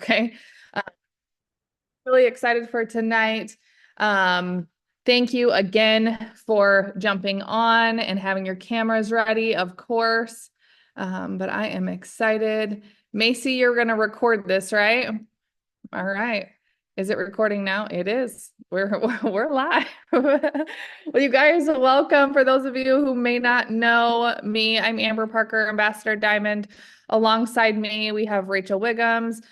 Okay. Uh, really excited for tonight. Um, Thank you again for jumping on and having your cameras ready, of course. But I am excited. Macy, you're going to record this, right? All right. Is it recording now? It is. We're live. Well, you guys, welcome. For those of you who may not know me, I'm Amber Parker, Ambassador Diamond. Alongside me, we have Rachel Wiggums,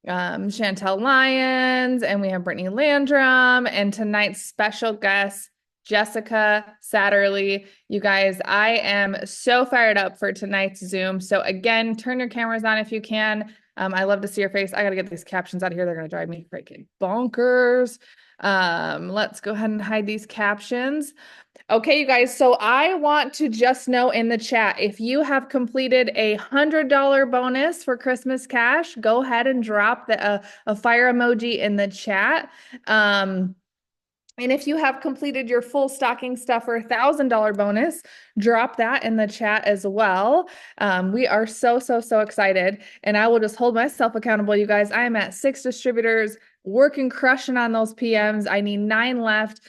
Chantel Lyons, and we have Brittany Landrum, and tonight's special guest, Jessica Satterly. You guys, I am so fired up for tonight's Zoom. So again, turn your cameras on if you can. I love to see your face. I got to get these captions out of here. They're going to drive me freaking bonkers. Let's go ahead and hide these captions. Okay, you guys, so I want to just know in the chat, if you have completed a $100 bonus for Christmas Cash, go ahead and drop a fire emoji in the chat. And if you have completed your full stocking stuffer $1,000 bonus, drop that in the chat as well. We are so excited. And I will just hold myself accountable, you guys. I am at 6 distributors, working, crushing on those PMs. I need 9 left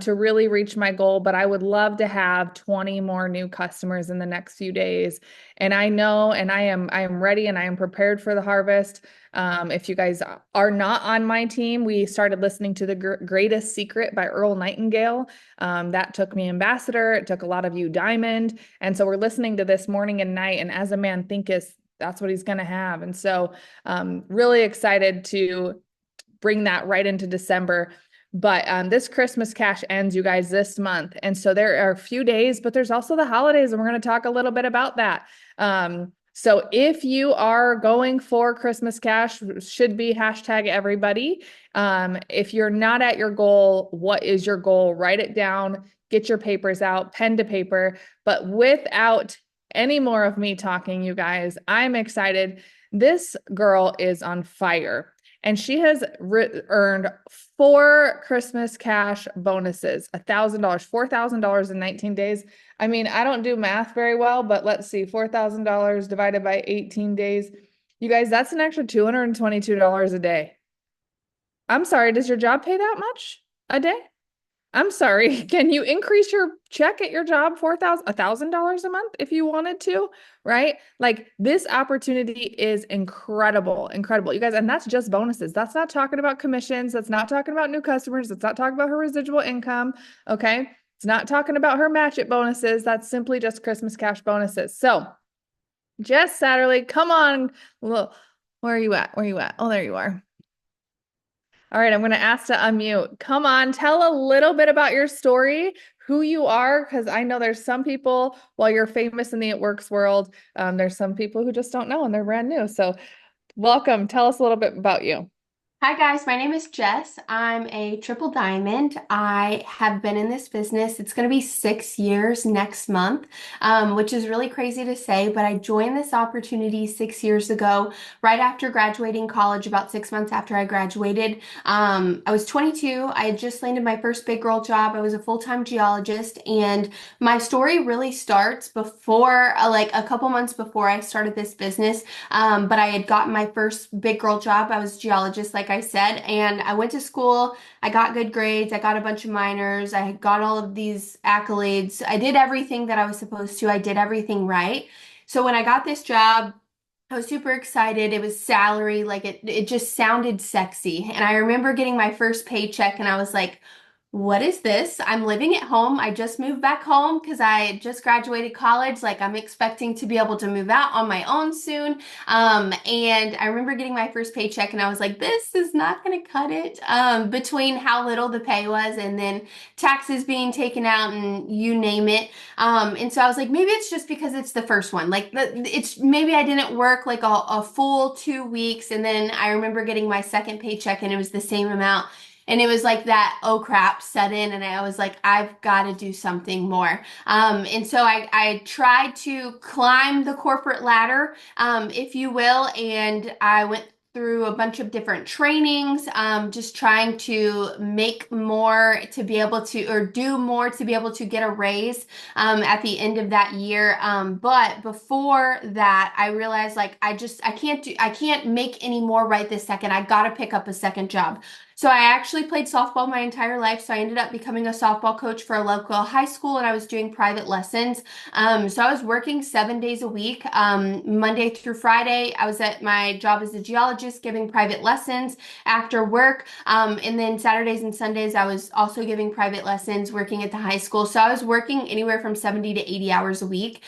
to really reach my goal, but I would love to have 20 more new customers in the next few days. And I know, and I am ready and I am prepared for the harvest. If you guys are not on my team, we started listening to The Greatest Secret by Earl Nightingale. That took me ambassador. It took a lot of you diamond. And so we're listening to this morning and night. And as a man thinketh, that's what he's going to have. And so really excited to bring that right into December. But this Christmas Cash ends, you guys, this month. And so there are a few days, but there's also the holidays, and we're going to talk a little bit about that. So if you are going for Christmas Cash, should be hashtag everybody. If you're not at your goal, what is your goal? Write it down, get your papers out, pen to paper. But without any more of me talking, you guys, I'm excited. This girl is on fire. And she has earned 4 Christmas Cash bonuses, $1,000, $4,000 in 19 days. I mean, I don't do math very well, but let's see, $4,000 divided by 18 days. You guys, that's an extra $222 a day. I'm sorry, does your job pay that much a day? I'm sorry. Can you increase your check at your job $1,000 a month if you wanted to, right? Like, this opportunity is incredible, incredible. You guys, and that's just bonuses. That's not talking about commissions. That's not talking about new customers. That's not talking about her residual income. Okay. It's not talking about her match it bonuses. That's simply just Christmas Cash bonuses. So Jess Satterly, come on. Look, where are you at? Where are you at? Oh, there you are. All right, I'm going to ask to unmute. Come on, tell a little bit about your story, who you are, because I know there's some people, while you're famous in the It Works world, there's some people who just don't know and they're brand new. So welcome. Tell us a little bit about you. Hi guys, my name is Jess. I'm a triple diamond. I have been in this business. It's going to be 6 years next month, which is really crazy to say, but I joined this opportunity 6 years ago, right after graduating college, about 6 months after I graduated. I was 22. I had just landed my first big girl job. I was a full-time geologist, and my story really starts before, like a couple months before I started this business. But I had gotten my first big girl job. I was a geologist, like I said, and I went to school. I got good grades. I got a bunch of minors. I got all of these accolades. I did everything that I was supposed to. I did everything right. So when I got this job, I was super excited. It was salary, like it just sounded sexy. And I remember getting my first paycheck and I was like, what is this? I'm living at home. I just moved back home because I just graduated college. Like I'm expecting to be able to move out on my own soon. And I remember getting my first paycheck and I was like, this is not going to cut it. Between how little the pay was and then taxes being taken out and you name it. And so I was like, maybe it's just because it's the first one. Like it's maybe I didn't work like a full 2 weeks. And then I remember getting my second paycheck and it was the same amount. And it was like that, oh crap, set in. And I was like, I've got to do something more. And so I tried to climb the corporate ladder, if you will. And I went through a bunch of different trainings, just trying to make more to be able to, or do more to be able to get a raise at the end of that year. But before that, I realized like I can't make any more right this second. I got to pick up a second job. So I actually played softball my entire life. So I ended up becoming a softball coach for a local high school, and I was doing private lessons. So I was working 7 days a week, Monday through Friday. I was at my job as a geologist giving private lessons after work. And then Saturdays and Sundays, I was also giving private lessons working at the high school. So I was working anywhere from 70 to 80 hours a week,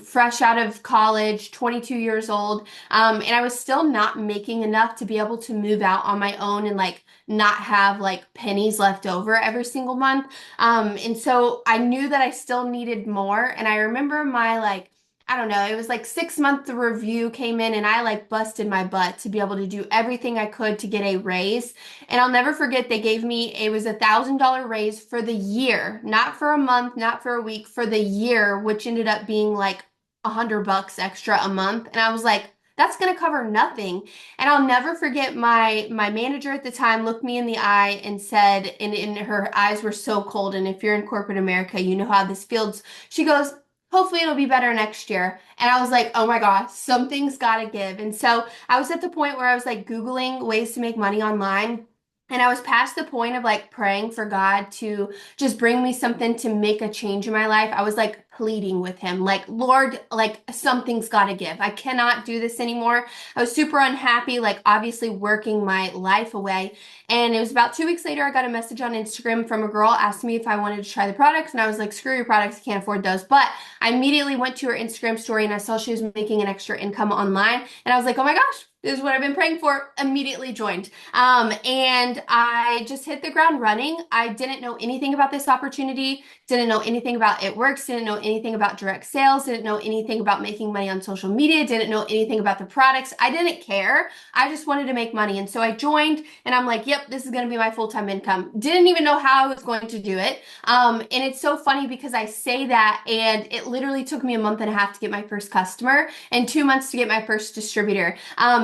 fresh out of college, 22 years old. And I was still not making enough to be able to move out on my own and like not have like pennies left over every single month. And so I knew that I still needed more. And I remember my like, I don't know, it was like 6 month review came in and I like busted my butt to be able to do everything I could to get a raise. And I'll never forget they gave me, it was $1,000 raise for the year, not for a month, not for a week, for the year, which ended up being like $100 extra a month. And I was like, that's gonna cover nothing. And I'll never forget my manager at the time looked me in the eye and said, and her eyes were so cold. And if you're in corporate America, you know how this feels. She goes, hopefully it'll be better next year. And I was like, oh my gosh, something's gotta give. And so I was at the point where I was like Googling ways to make money online. And I was past the point of like praying for God to just bring me something to make a change in my life. I was like pleading with him, like, Lord, like something's got to give. I cannot do this anymore. I was super unhappy, like obviously working my life away. And it was about 2 weeks later, I got a message on Instagram from a girl asking me if I wanted to try the products. And I was like, screw your products, I can't afford those. But I immediately went to her Instagram story and I saw she was making an extra income online. And I was like, oh my gosh, this is what I've been praying for. Immediately joined. And I just hit the ground running. I didn't know anything about this opportunity, didn't know anything about it works, didn't know anything about direct sales, didn't know anything about making money on social media, didn't know anything about the products. I didn't care. I just wanted to make money. And so I joined and I'm like, yep, this is going to be my full-time income. Didn't even know how I was going to do it. And it's so funny because I say that and it literally took me a month and a half to get my first customer and 2 months to get my first distributor.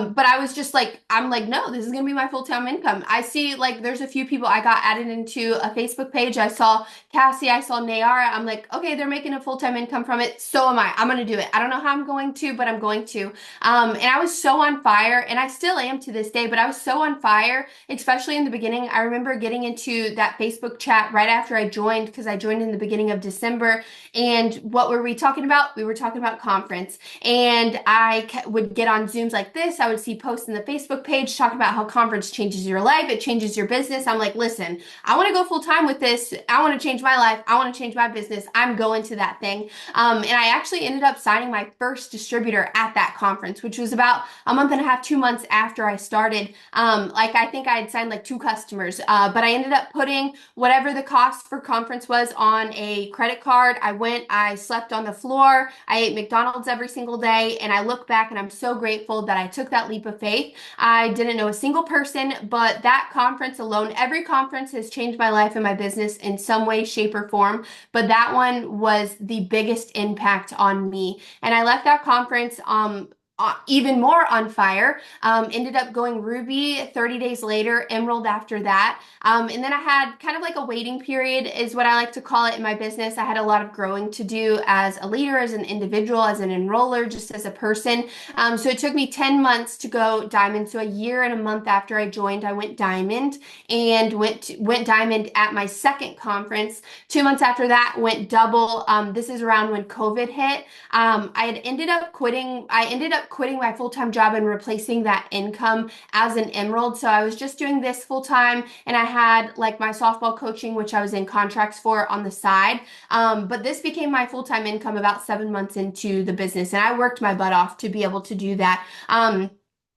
But I was just like, I'm like, no, this is going to be my full-time income. I see like there's a few people I got added into a Facebook page. I saw Cassie, I saw Nayara. I'm like, okay, they're making a full-time income from it. So am I. I'm going to do it. I don't know how I'm going to, but I'm going to. And I was so on fire, and I still am to this day, but I was so on fire, especially in the beginning. I remember getting into that Facebook chat right after I joined, because I joined in the beginning of December. And what were we talking about? We were talking about conference. And would get on Zooms like this. I would see posts in the Facebook page talking about how conference changes your life, it changes your business. I'm like, listen, I want to go full time with this. I want to change my life. I want to change my business. I'm going to that thing. And I actually ended up signing my first distributor at that conference, which was about a month and a half, 2 months after I started. Like I think I had signed like two customers, but I ended up putting whatever the cost for conference was on a credit card. I went, I slept on the floor, I ate McDonald's every single day, and I look back and I'm so grateful that I took that leap of faith. I didn't know a single person, but that conference alone, every conference has changed my life and my business in some way, shape, or form. But that one was the biggest impact on me. And I left that conference even more on fire. Ended up going Ruby 30 days later, Emerald after that. And then I had kind of like a waiting period, is what I like to call it in my business. I had a lot of growing to do as a leader, as an individual, as an enroller, just as a person. So it took me 10 months to go diamond. So a year and a month after I joined, I went diamond and went diamond at my second conference. 2 months after that, went double. This is around when COVID hit. I ended up quitting my full-time job and replacing that income as an emerald. So I was just doing this full-time, and I had like my softball coaching, which I was in contracts for on the side. But this became my full-time income about 7 months into the business, and I worked my butt off to be able to do that.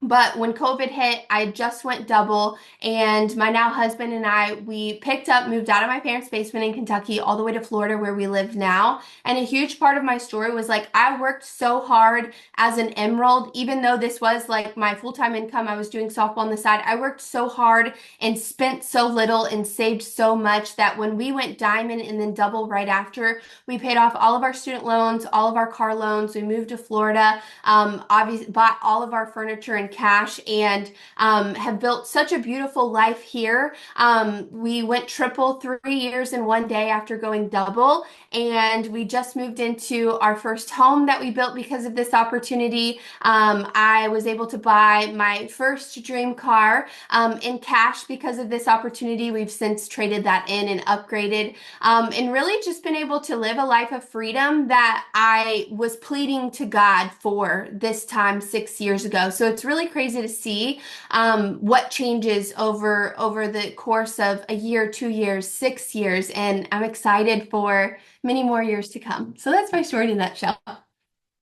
But when COVID hit, I just went double, and my now husband and I, we picked up, moved out of my parents' basement in Kentucky all the way to Florida where we live now. And a huge part of my story was like, I worked so hard as an emerald, even though this was like my full-time income, I was doing softball on the side. I worked so hard and spent so little and saved so much that when we went diamond and then double right after, we paid off all of our student loans, all of our car loans. We moved to Florida, obviously bought all of our furniture and cash and have built such a beautiful life here. We went triple 3 years in one day after going double, and we just moved into our first home that we built because of this opportunity. I was able to buy my first dream car in cash because of this opportunity. We've since traded that in and upgraded, and really just been able to live a life of freedom that I was pleading to God for this time 6 years ago. So it's really crazy to see what changes over the course of a year, 2 years, 6 years, and I'm excited for many more years to come. So that's my story in a nutshell.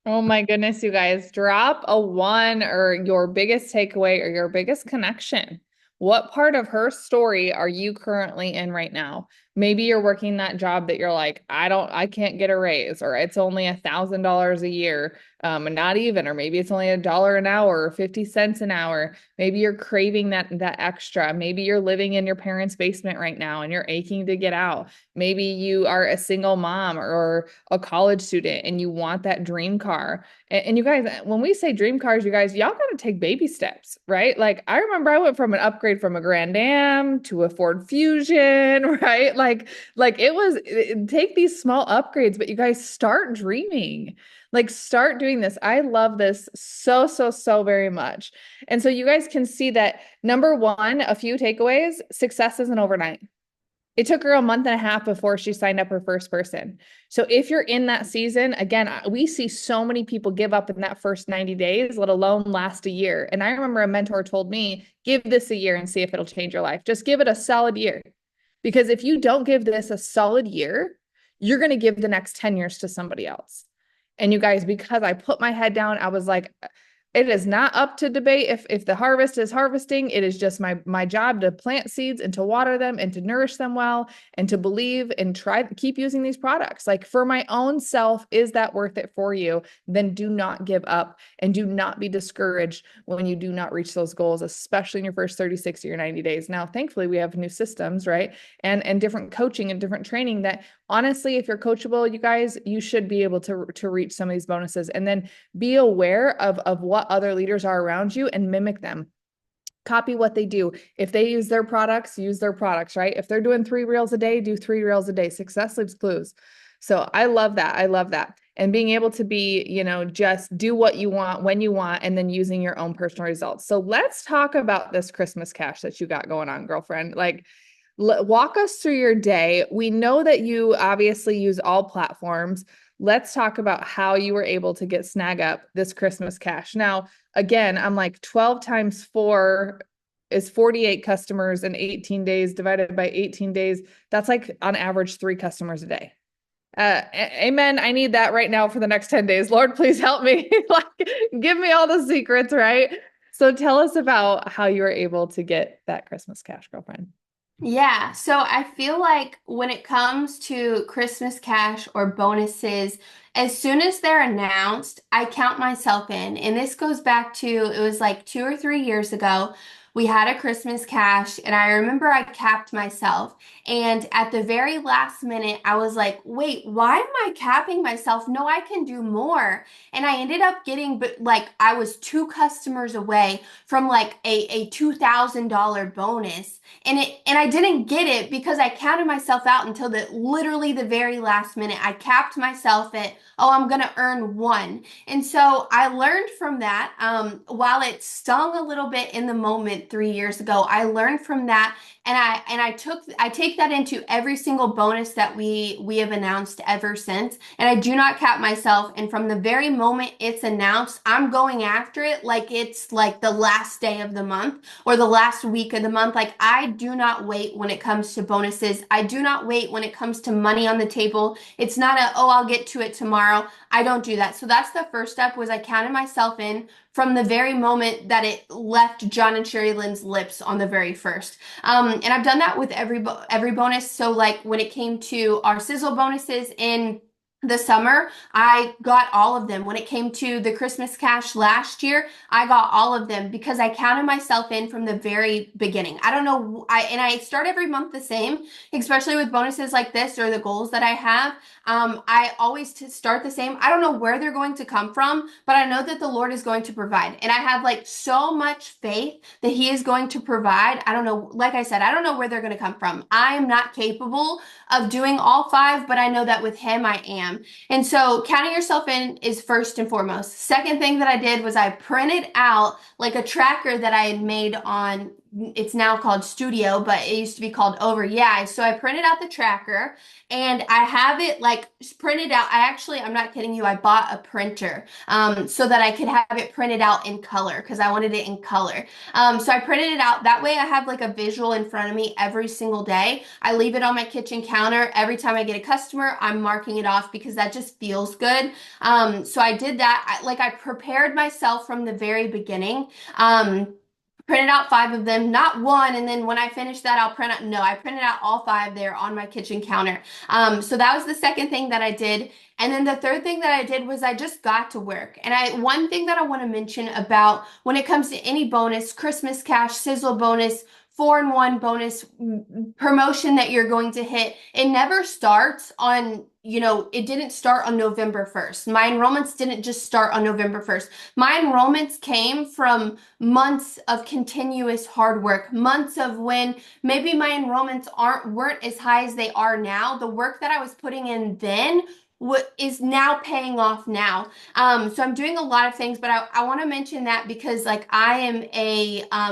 Oh my goodness, you guys, drop a one or your biggest takeaway or your biggest connection. What part of her story are you currently in right now? Maybe you're working that job that you're like, I can't get a raise, or it's only $1,000 a year, and not even, or maybe it's only $1 an hour or 50 cents an hour. Maybe you're craving that extra. Maybe you're living in your parents' basement right now and you're aching to get out. Maybe you are a single mom or a college student and you want that dream car. And you guys, when we say dream cars, you guys, y'all got to take baby steps, right? Like I remember I went from an upgrade from a Grand Am to a Ford Fusion, right? Like take these small upgrades, but you guys start dreaming. Like start doing this. I love this so, so, so very much. And so you guys can see that number one, a few takeaways, success isn't overnight. It took her a month and a half before she signed up her first person. So if you're in that season, again, we see so many people give up in that first 90 days, let alone last a year. And I remember a mentor told me, give this a year and see if it'll change your life. Just give it a solid year. Because if you don't give this a solid year, you're going to give the next 10 years to somebody else. And you guys, because I put my head down, I was like, it is not up to debate if the harvest is harvesting. It is just my job to plant seeds and to water them and to nourish them well and to believe and try to keep using these products. Like for my own self, is that worth it for you? Then do not give up and do not be discouraged when you do not reach those goals, especially in your first 30, 60, or 90 days. Now, thankfully, we have new systems, right? And different coaching and different training that honestly, if you're coachable, you guys, you should be able to reach some of these bonuses. And then be aware of what other leaders are around you and mimic them. Copy what they do. If they use their products, use their products, right? If they're doing 3 reels a day, do 3 reels a day. Success leaves clues. So I love that. I love that. And being able to be, just do what you want when you want, and then using your own personal results. So let's talk about this Christmas cash that you got going on, girlfriend. Like, walk us through your day. We know that you obviously use all platforms. Let's talk about how you were able to get snag up this Christmas cash. Now, again, I'm like 12 times 4 is 48 customers in 18 days divided by 18 days. That's like on average 3 customers a day. Amen. I need that right now for the next 10 days. Lord, please help me. Like, give me all the secrets, right? So tell us about how you were able to get that Christmas cash, girlfriend. Yeah, so I feel like when it comes to Christmas cash or bonuses, as soon as they're announced, I count myself in. And this goes back to, it was like 2 or 3 years ago. We had a Christmas cash, and I remember I capped myself. And at the very last minute, I was like, wait, why am I capping myself? No, I can do more. And I ended up getting, but like, I was 2 customers away from like a $2,000 bonus. And I didn't get it because I counted myself out until the literally the very last minute. I capped myself at, oh, I'm gonna earn one. And so I learned from that. While it stung a little bit in the moment 3 years ago, I learned from that, and I take that into every single bonus that we have announced ever since. And I do not cap myself. And from the very moment it's announced, I'm going after it like it's like the last day of the month or the last week of the month. Like I do not wait when it comes to bonuses. I do not wait when it comes to money on the table. It's not a, oh, I'll get to it tomorrow. I don't do that. So that's the first step was I counted myself in from the very moment that it left John and Sherry Lynn's lips on the very first. And I've done that with every bonus. So like when it came to our sizzle bonuses in the summer, I got all of them. When it came to the Christmas cash last year, I got all of them because I counted myself in from the very beginning. I don't know, I start every month the same, especially with bonuses like this or the goals that I have. I always start the same. I don't know where they're going to come from, but I know that the Lord is going to provide. And I have like so much faith that He is going to provide. I don't know, like I said, I don't know where they're going to come from. I am not capable of doing all five, but I know that with Him I am. And so counting yourself in is first and foremost. Second thing that I did was I printed out like a tracker that I had made on, it's now called Studio, but it used to be called Over. Yeah. So I printed out the tracker and I have it like printed out. I'm not kidding you. I bought a printer so that I could have it printed out in color because I wanted it in color. So I printed it out. That way I have like a visual in front of me every single day. I leave it on my kitchen counter. Every time I get a customer, I'm marking it off because that just feels good. So I did that. I prepared myself from the very beginning. Printed out five of them, not one. And then when I finish that, I'll print out. No, I printed out all five there on my kitchen counter. So that was the second thing that I did. And then the third thing that I did was I just got to work. One thing that I want to mention about when it comes to any bonus, Christmas cash, sizzle bonus, 4-in-1 bonus promotion that you're going to hit, it never starts on, it didn't start on November 1st. My enrollments didn't just start on November 1st. My enrollments came from months of continuous hard work, months of when maybe my enrollments weren't as high as they are now. The work that I was putting in then what is now paying off now. So I'm doing a lot of things, but I want to mention that because like I am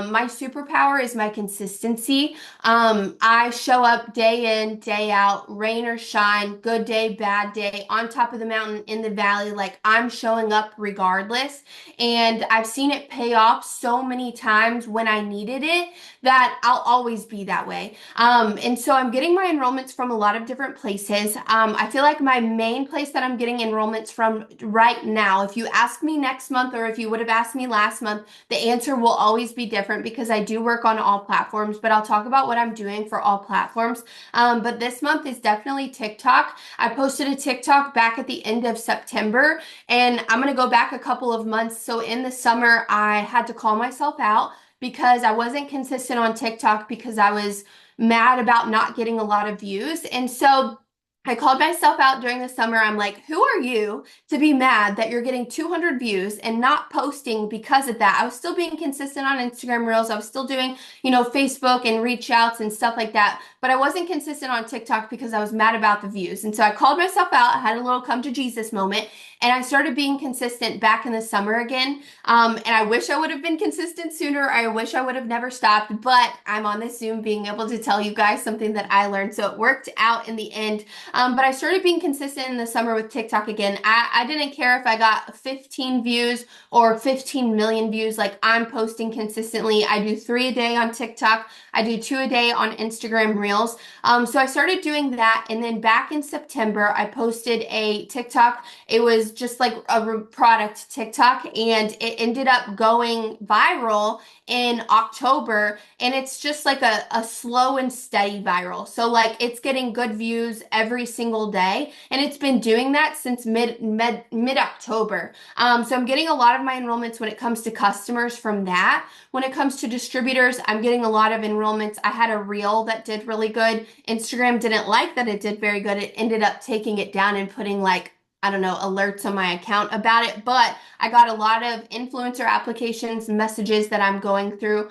my superpower is my consistency. I show up day in, day out, rain or shine, good day, bad day, on top of the mountain, in the valley. Like I'm showing up regardless. And I've seen it pay off so many times when I needed it that I'll always be that way. And so I'm getting my enrollments from a lot of different places. I feel like my main place that I'm getting enrollments from right now, if you ask me next month or if you would have asked me last month, the answer will always be different because I do work on all platforms, but I'll talk about what I'm doing for all platforms. But this month is definitely TikTok. I posted a TikTok back at the end of September, and I'm going to go back a couple of months. So in the summer, I had to call myself out because I wasn't consistent on TikTok because I was mad about not getting a lot of views. And so I called myself out during the summer. I'm like, who are you to be mad that you're getting 200 views and not posting because of that? I was still being consistent on Instagram Reels. I was still doing, Facebook and reach outs and stuff like that. But I wasn't consistent on TikTok because I was mad about the views. And so I called myself out. I had a little come to Jesus moment and I started being consistent back in the summer again. And I wish I would have been consistent sooner. I wish I would have never stopped, but I'm on this Zoom being able to tell you guys something that I learned. So it worked out in the end. But I started being consistent in the summer with TikTok again. I didn't care if I got 15 views or 15 million views. Like I'm posting consistently. I do 3 a day on TikTok. I do 2 a day on Instagram Reels. So I started doing that. And then back in September, I posted a TikTok. It was just like a product TikTok and it ended up going viral in October. And it's just like a slow and steady viral. So like it's getting good views every single day. And it's been doing that since mid October. So I'm getting a lot of my enrollments when it comes to customers from that. When it comes to distributors, I'm getting a lot of enrollments. I had a reel that did really good. Instagram didn't like that it did very good. It ended up taking it down and putting like I don't know, alerts on my account about it, but I got a lot of influencer applications, messages that I'm going through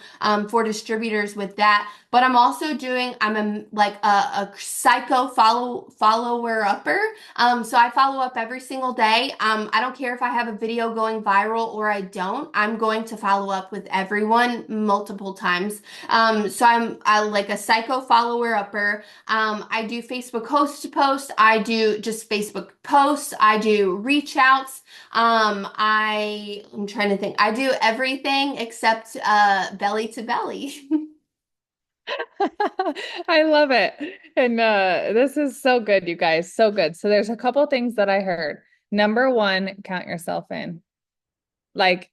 for distributors with that. But I'm a psycho follower upper. So I follow up every single day. I don't care if I have a video going viral or I don't. I'm going to follow up with everyone multiple times. So I like a psycho follower upper. I do Facebook host to post. I do just Facebook posts. I do reach outs. I'm trying to think. I do everything except belly to belly. I love it. And this is so good, you guys. So good. So there's a couple things that I heard. Number one, count yourself in. Like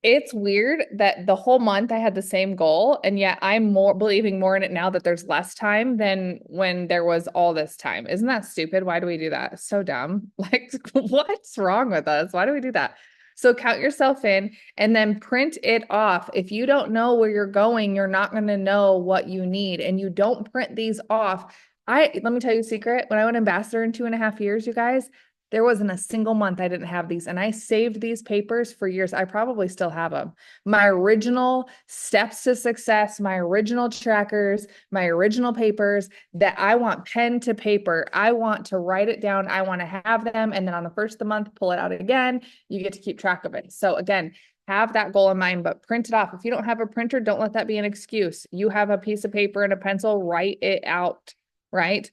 It's weird that the whole month I had the same goal, and yet I'm more believing more in it now that there's less time than when there was all this time. Isn't that stupid? Why do we do that? It's so dumb. Like, what's wrong with us? Why do we do that? So count yourself in and then print it off. If you don't know where you're going, you're not going to know what you need, and you don't print these off. Let me tell you a secret. When I went ambassador in 2.5 years, you guys, there wasn't a single month I didn't have these, and I saved these papers for years. I probably still have them. My original steps to success, my original trackers, my original papers that I want pen to paper. I want to write it down. I want to have them. And then on the first of the month, pull it out again. You get to keep track of it. So again, have that goal in mind, but print it off. If you don't have a printer, don't let that be an excuse. You have a piece of paper and a pencil, write it out, right?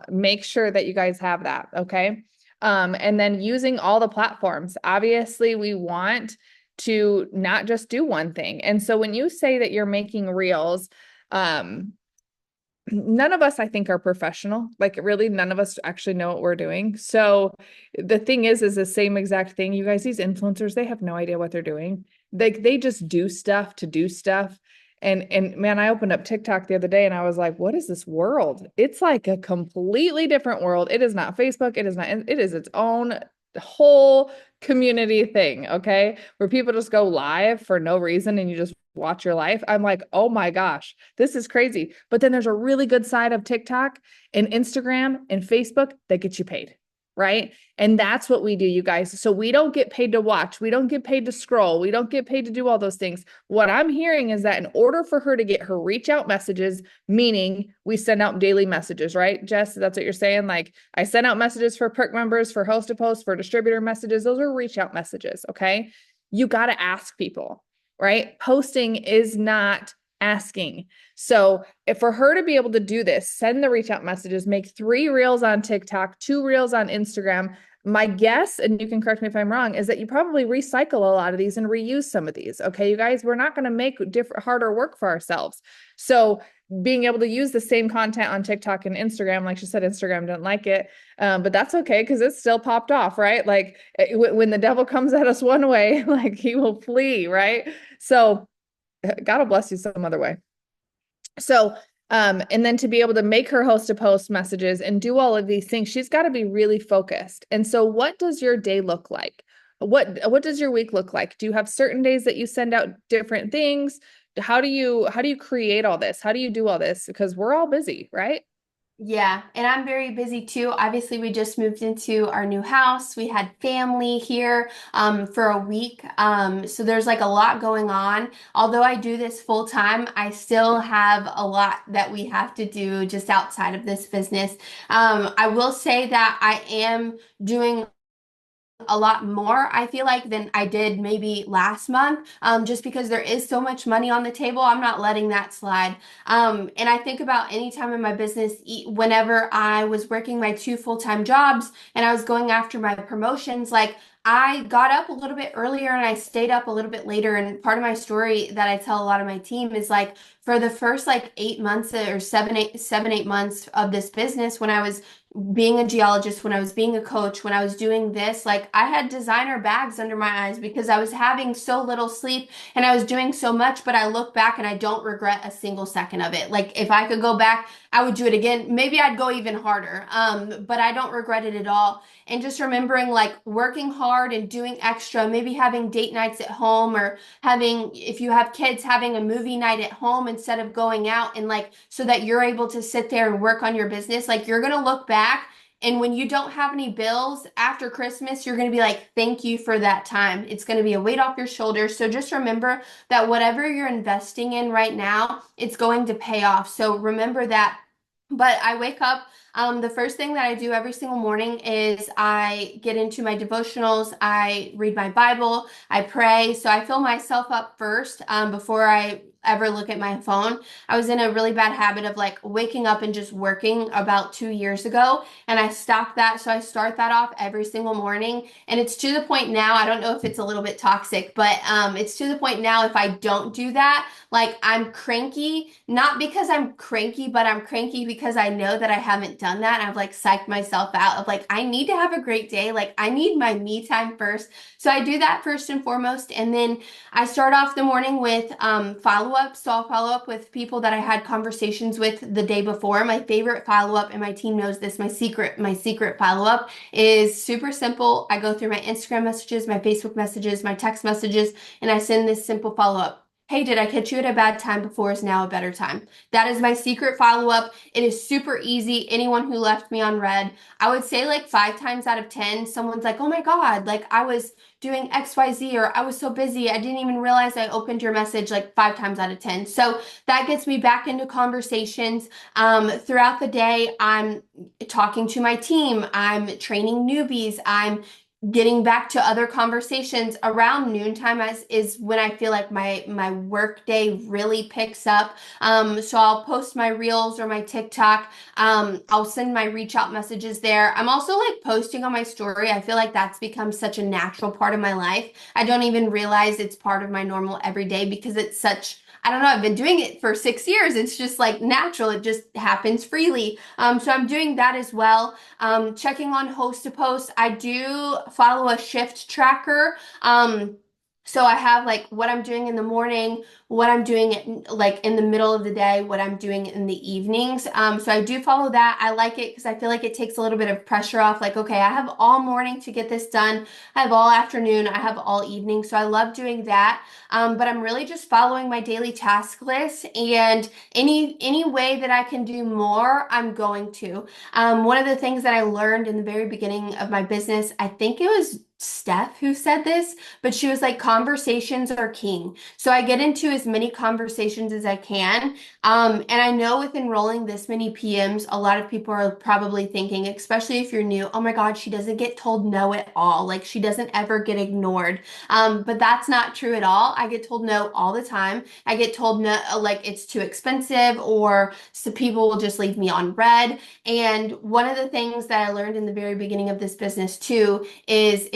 Make sure that you guys have that. Okay. And then using all the platforms. Obviously, we want to not just do one thing. And so when you say that you're making reels, um, none of us, I think, are professional. Like, really, none of us actually know what we're doing. So the thing is the same exact thing. You guys, these influencers, they have no idea what they're doing. They just do stuff to do stuff. And man, I opened up TikTok the other day and I was like, what is this world? It's like a completely different world. It is not Facebook. It is not, it is its own whole community thing. Okay. Where people just go live for no reason and you just watch your life. I'm like, oh my gosh, this is crazy. But then there's a really good side of TikTok and Instagram and Facebook that gets you paid. Right. And that's what we do, you guys. So we don't get paid to watch. We don't get paid to scroll. We don't get paid to do all those things. What I'm hearing is that in order for her to get her reach out messages, meaning we send out daily messages, right? Jess, that's what you're saying. Like, I send out messages for perk members, for host to post, for distributor messages. Those are reach out messages. Okay. You got to ask people, right? Posting is not asking. So if for her to be able to do this, send the reach out messages, make 3 reels on TikTok, 2 reels on Instagram. My guess, and you can correct me if I'm wrong, is that you probably recycle a lot of these and reuse some of these. Okay, you guys, we're not going to make harder work for ourselves. So being able to use the same content on TikTok and Instagram, like she said, Instagram didn't like it, but that's okay because it still popped off, right? Like when the devil comes at us one way, like he will flee, right? So God will bless you some other way. So, and then to be able to make her host to post messages and do all of these things, she's got to be really focused. And so, what does your day look like? What does your week look like? Do you have certain days that you send out different things? How do you create all this? How do you do all this? Because we're all busy, right? Yeah, and I'm very busy too. Obviously, we just moved into our new house. We had family here for a week. So there's like a lot going on. Although I do this full time, I still have a lot that we have to do just outside of this business. I will say that I am doing a lot more, I feel like, than I did maybe last month. Just because there is so much money on the table, I'm not letting that slide. And I think about any time in my business, whenever I was working my 2 full-time jobs and I was going after my promotions, like I got up a little bit earlier and I stayed up a little bit later. And part of my story that I tell a lot of my team is like for the first like 8 months or 7, 8 months of this business, when I was being a geologist, when I was being a coach, when I was doing this, like I had designer bags under my eyes because I was having so little sleep and I was doing so much, but I look back and I don't regret a single second of it. Like if I could go back, I would do it again. Maybe I'd go even harder. But I don't regret it at all. And just remembering like working hard and doing extra, maybe having date nights at home or having, if you have kids, having a movie night at home instead of going out and like so that you're able to sit there and work on your business. Like you're going to look back and when you don't have any bills after Christmas, you're going to be like, thank you for that time. It's going to be a weight off your shoulders. So just remember that whatever you're investing in right now, it's going to pay off. So remember that. But I wake up. The first thing that I do every single morning is I get into my devotionals. I read my Bible. I pray. So I fill myself up first before I ever look at my phone. I was in a really bad habit of like waking up and just working about 2 years ago, and I stopped that. So I start that off every single morning, and it's to the point now. I don't know if it's a little bit toxic, but it's to the point now. If I don't do that, like I'm cranky, not because I'm cranky, but I'm cranky because I know that I haven't done that. And I've like psyched myself out of like, I need to have a great day. Like, I need my me time first. So I do that first and foremost. And then I start off the morning with follow-up. So I'll follow up with people that I had conversations with the day before. My favorite follow-up, and my team knows this, my secret follow-up is super simple. I go through my Instagram messages, my Facebook messages, my text messages, and I send this simple follow-up. Hey, did I catch you at a bad time? Before is now a better time. That is my secret follow-up. It is super easy. Anyone who left me on red, I would say like 5 times out of 10, someone's like, oh my God, like I was doing XYZ, or I was so busy, I didn't even realize I opened your message, like 5 times out of 10. So that gets me back into conversations. Throughout the day, I'm talking to my team, I'm training newbies, I'm getting back to other conversations. Around noontime is when I feel like my work day really picks up. So I'll post my reels or my TikTok. I'll send my reach out messages there. I'm also like posting on my story. I feel like that's become such a natural part of my life. I don't even realize it's part of my normal everyday because it's such, I don't know, I've been doing it for 6 years. It's just like natural. It just happens freely. So I'm doing that as well. Checking on host to post. I do follow a shift tracker. So I have like what I'm doing in the morning, what I'm doing like in the middle of the day, what I'm doing in the evenings. So I do follow that. I like it because I feel like it takes a little bit of pressure off. Like, okay, I have all morning to get this done. I have all afternoon. I have all evening. So I love doing that. But I'm really just following my daily task list, and any way that I can do more, I'm going to. One of the things that I learned in the very beginning of my business, I think it was Steph who said this, but she was like, conversations are king. So I get into as many conversations as I can. And I know with enrolling this many PMs, a lot of people are probably thinking, especially if you're new, oh my God, she doesn't get told no at all. Like she doesn't ever get ignored. But that's not true at all. I get told no all the time. I get told no, like it's too expensive, or so people will just leave me on red. And one of the things that I learned in the very beginning of this business too is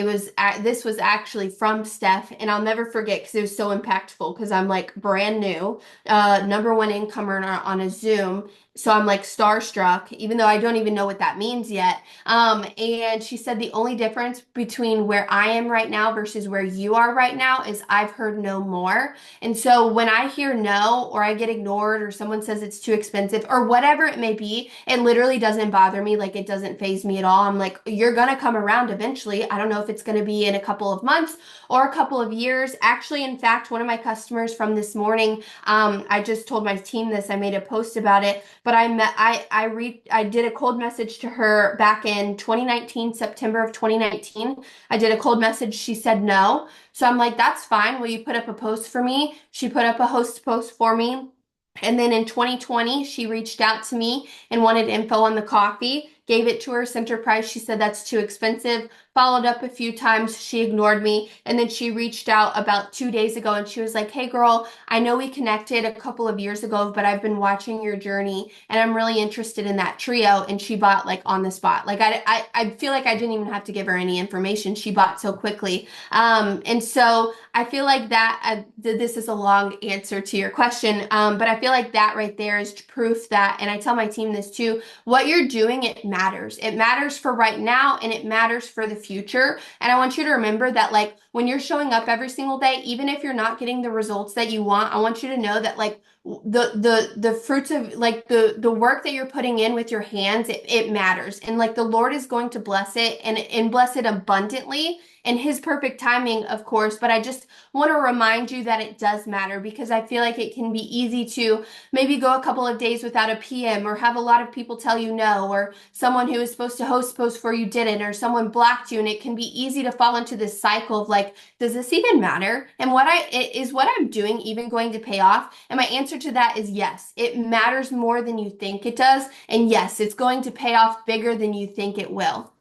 this was actually from Steph, and I'll never forget because it was so impactful because I'm like brand new, number one income earner on a Zoom. So I'm like starstruck, even though I don't even know what that means yet. And she said the only difference between where I am right now versus where you are right now is I've heard no more. And so when I hear no, or I get ignored, or someone says it's too expensive, or whatever it may be, it literally doesn't bother me. Like it doesn't faze me at all. I'm like, you're gonna come around eventually. I don't know if it's gonna be in a couple of months or a couple of years. Actually, in fact, one of my customers from this morning, I just told my team this. I made a post about it, but I did a cold message to her back in 2019, September of 2019. I did a cold message. She said no. So I'm like, that's fine. Will you put up a post for me? She put up a host post for me. And then in 2020, she reached out to me and wanted info on the coffee. Gave it to her, sent her price. She said that's too expensive. Followed up a few times. She ignored me. And then she reached out about 2 days ago and she was like, hey girl, I know we connected a couple of years ago, but I've been watching your journey and I'm really interested in that trio. And she bought like on the spot. Like I feel like I didn't even have to give her any information. She bought so quickly. And so I feel like that, this is a long answer to your question, but I feel like that right there is proof that, and I tell my team this too, what you're doing, it matters. It matters for right now and it matters for the future. And I want you to remember that like when you're showing up every single day, even if you're not getting the results that you want, I want you to know that like the fruits of like the work that you're putting in with your hands, it matters. And like the Lord is going to bless it and bless it abundantly in his perfect timing, of course. But I just want to remind you that it does matter because I feel like it can be easy to maybe go a couple of days without a PM, or have a lot of people tell you no, or someone who was supposed to host post for you didn't, or someone blocked you. And it can be easy to fall into this cycle of like, does this even matter? And what I'm doing even going to pay off? And my answer to that is yes. It matters more than you think it does. And yes, it's going to pay off bigger than you think it will.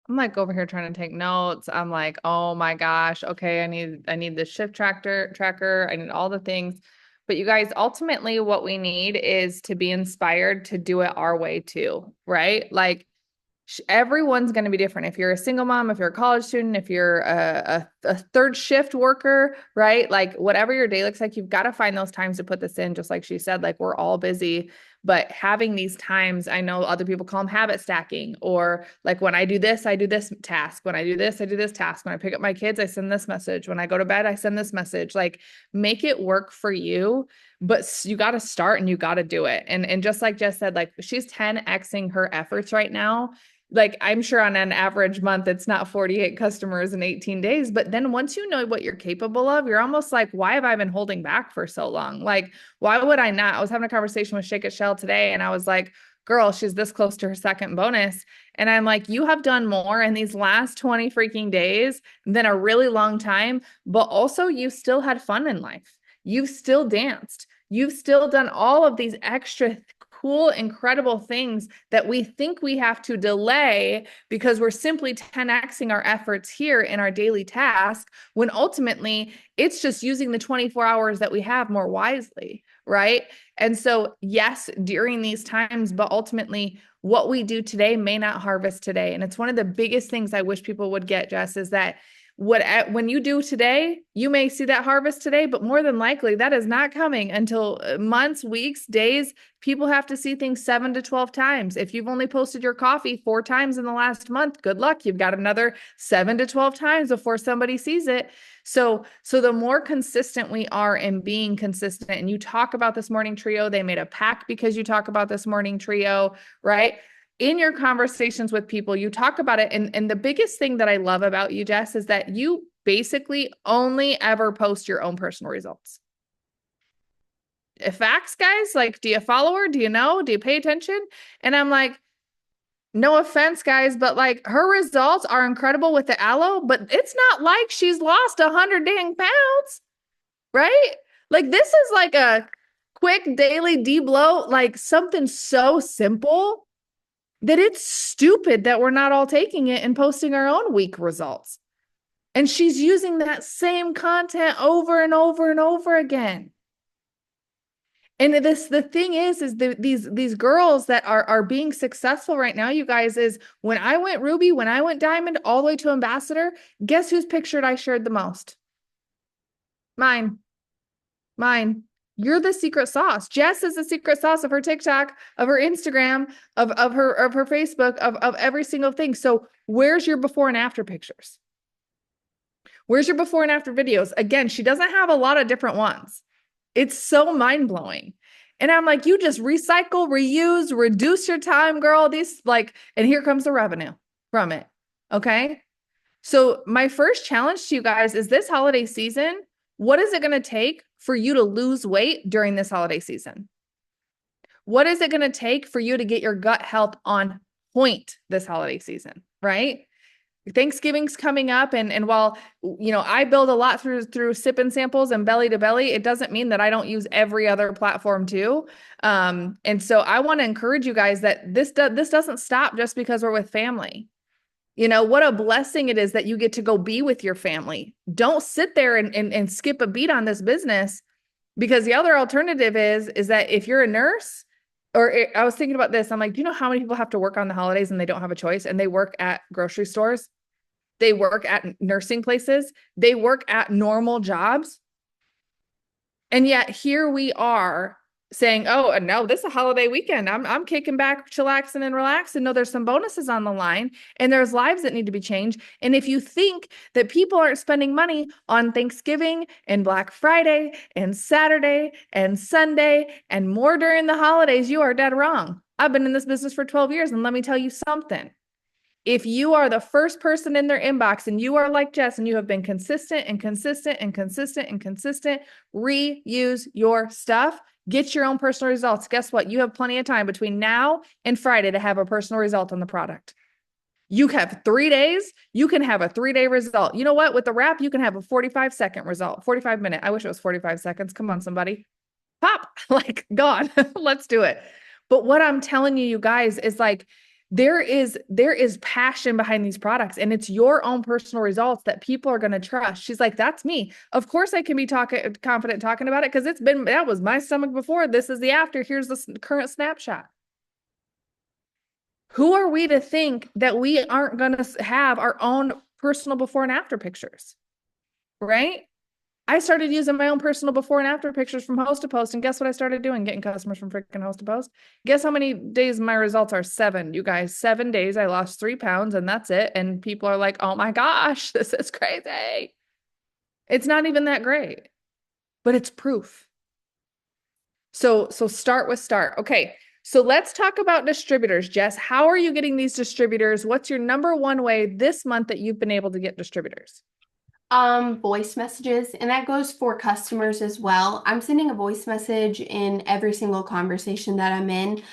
I'm like over here trying to take notes. I'm like, oh my gosh, okay, I need the shift tracker, I need all the things. But you guys, ultimately what we need is to be inspired to do it our way too, right? Like everyone's going to be different. If you're a single mom, if you're a college student, if you're a third shift worker, right? Like whatever your day looks like, you've got to find those times to put this in, just like she said, like we're all busy. But having these times, I know other people call them habit stacking, or like when I do this task. When I do this, I do this task. When I pick up my kids, I send this message. When I go to bed, I send this message. Like make it work for you, but you got to start and you got to do it. And just like Jess said, like she's 10xing her efforts right now. Like I'm sure on an average month, it's not 48 customers in 18 days. But then once you know what you're capable of, you're almost like, why have I been holding back for so long? Like, why would I not? I was having a conversation with Shake It Shell today, and I was like, girl, she's this close to her second bonus. And I'm like, you have done more in these last 20 freaking days than a really long time, but also you still had fun in life. You've still danced. You've still done all of these extra cool, incredible things that we think we have to delay because we're simply 10xing our efforts here in our daily task, when ultimately it's just using the 24 hours that we have more wisely, right? And so, yes, during these times, but ultimately, what we do today may not harvest today. And it's one of the biggest things I wish people would get, Jess, is that when you do today, you may see that harvest today, but more than likely that is not coming until months, weeks, days. People have to see things 7 to 12 times. If you've only posted your coffee 4 times in the last month, good luck. You've got another 7 to 12 times before somebody sees it. So the more consistent we are in being consistent, and you talk about this morning trio, they made a pack because you talk about this morning trio, right? In your conversations with people, you talk about it. And the biggest thing that I love about you, Jess, is that you basically only ever post your own personal results. Facts, guys, like, do you follow her? Do you know? Do you pay attention? And I'm like, no offense, guys, but like her results are incredible with the aloe, but it's not like she's lost 100 dang pounds, right? Like this is like a quick daily debloat, like something so simple that it's stupid that we're not all taking it and posting our own week results. And she's using that same content over and over and over again. And the thing is these girls that are being successful right now, you guys, is when I went Ruby, when I went Diamond, all the way to Ambassador, guess whose picture I shared the most? Mine. You're the secret sauce. Jess is the secret sauce of her TikTok, of her Instagram, of her Facebook, of every single thing. So where's your before and after pictures? Where's your before and after videos? Again, she doesn't have a lot of different ones. It's so mind-blowing. And I'm like, you just recycle, reuse, reduce your time, girl. These like, and here comes the revenue from it. Okay. So my first challenge to you guys is this holiday season, what is it going to take for you to lose weight during this holiday season? What is it going to take for you to get your gut health on point this holiday season, right? Thanksgiving's coming up, and while I build a lot through sip and samples and belly to belly, it doesn't mean that I don't use every other platform too. And so I want to encourage you guys that this doesn't stop just because we're with family. What a blessing it is that you get to go be with your family. Don't sit there and skip a beat on this business, because the other alternative is that if you're a nurse, I was thinking about this, I'm like, do you know how many people have to work on the holidays and they don't have a choice, and they work at grocery stores? They work at nursing places. They work at normal jobs. And yet here we are saying, oh, no, this is a holiday weekend. I'm kicking back, chillaxing and relaxing. No, there's some bonuses on the line, and there's lives that need to be changed. And if you think that people aren't spending money on Thanksgiving and Black Friday and Saturday and Sunday and more during the holidays, you are dead wrong. I've been in this business for 12 years, and let me tell you something. If you are the first person in their inbox and you are like Jess and you have been consistent and consistent and consistent and consistent, reuse your stuff, get your own personal results. Guess what? You have plenty of time between now and Friday to have a personal result on the product. You have 3 days, you can have a 3-day result. You know what? With the wrap, you can have a 45-second result, 45-minute. I wish it was 45 seconds. Come on, somebody. Pop, like, God, let's do it. But what I'm telling you, you guys, is like, there is passion behind these products, and it's your own personal results that people are going to trust. She's like, that's me. Of course I can be confident talking about it, because that was my stomach before. This is the after. Here's the current snapshot. Who are we to think that we aren't going to have our own personal before and after pictures? Right? I started using my own personal before and after pictures from Host to Post. And guess what I started doing? Getting customers from freaking Host to Post. Guess how many days my results are? 7. You guys, 7 days. I lost 3 pounds and that's it. And people are like, oh my gosh, this is crazy. It's not even that great, but it's proof. So start with start. Okay. So let's talk about distributors, Jess. How are you getting these distributors? What's your number one way this month that you've been able to get distributors? Voice messages, and that goes for customers as well. I'm sending a voice message in every single conversation that I'm in.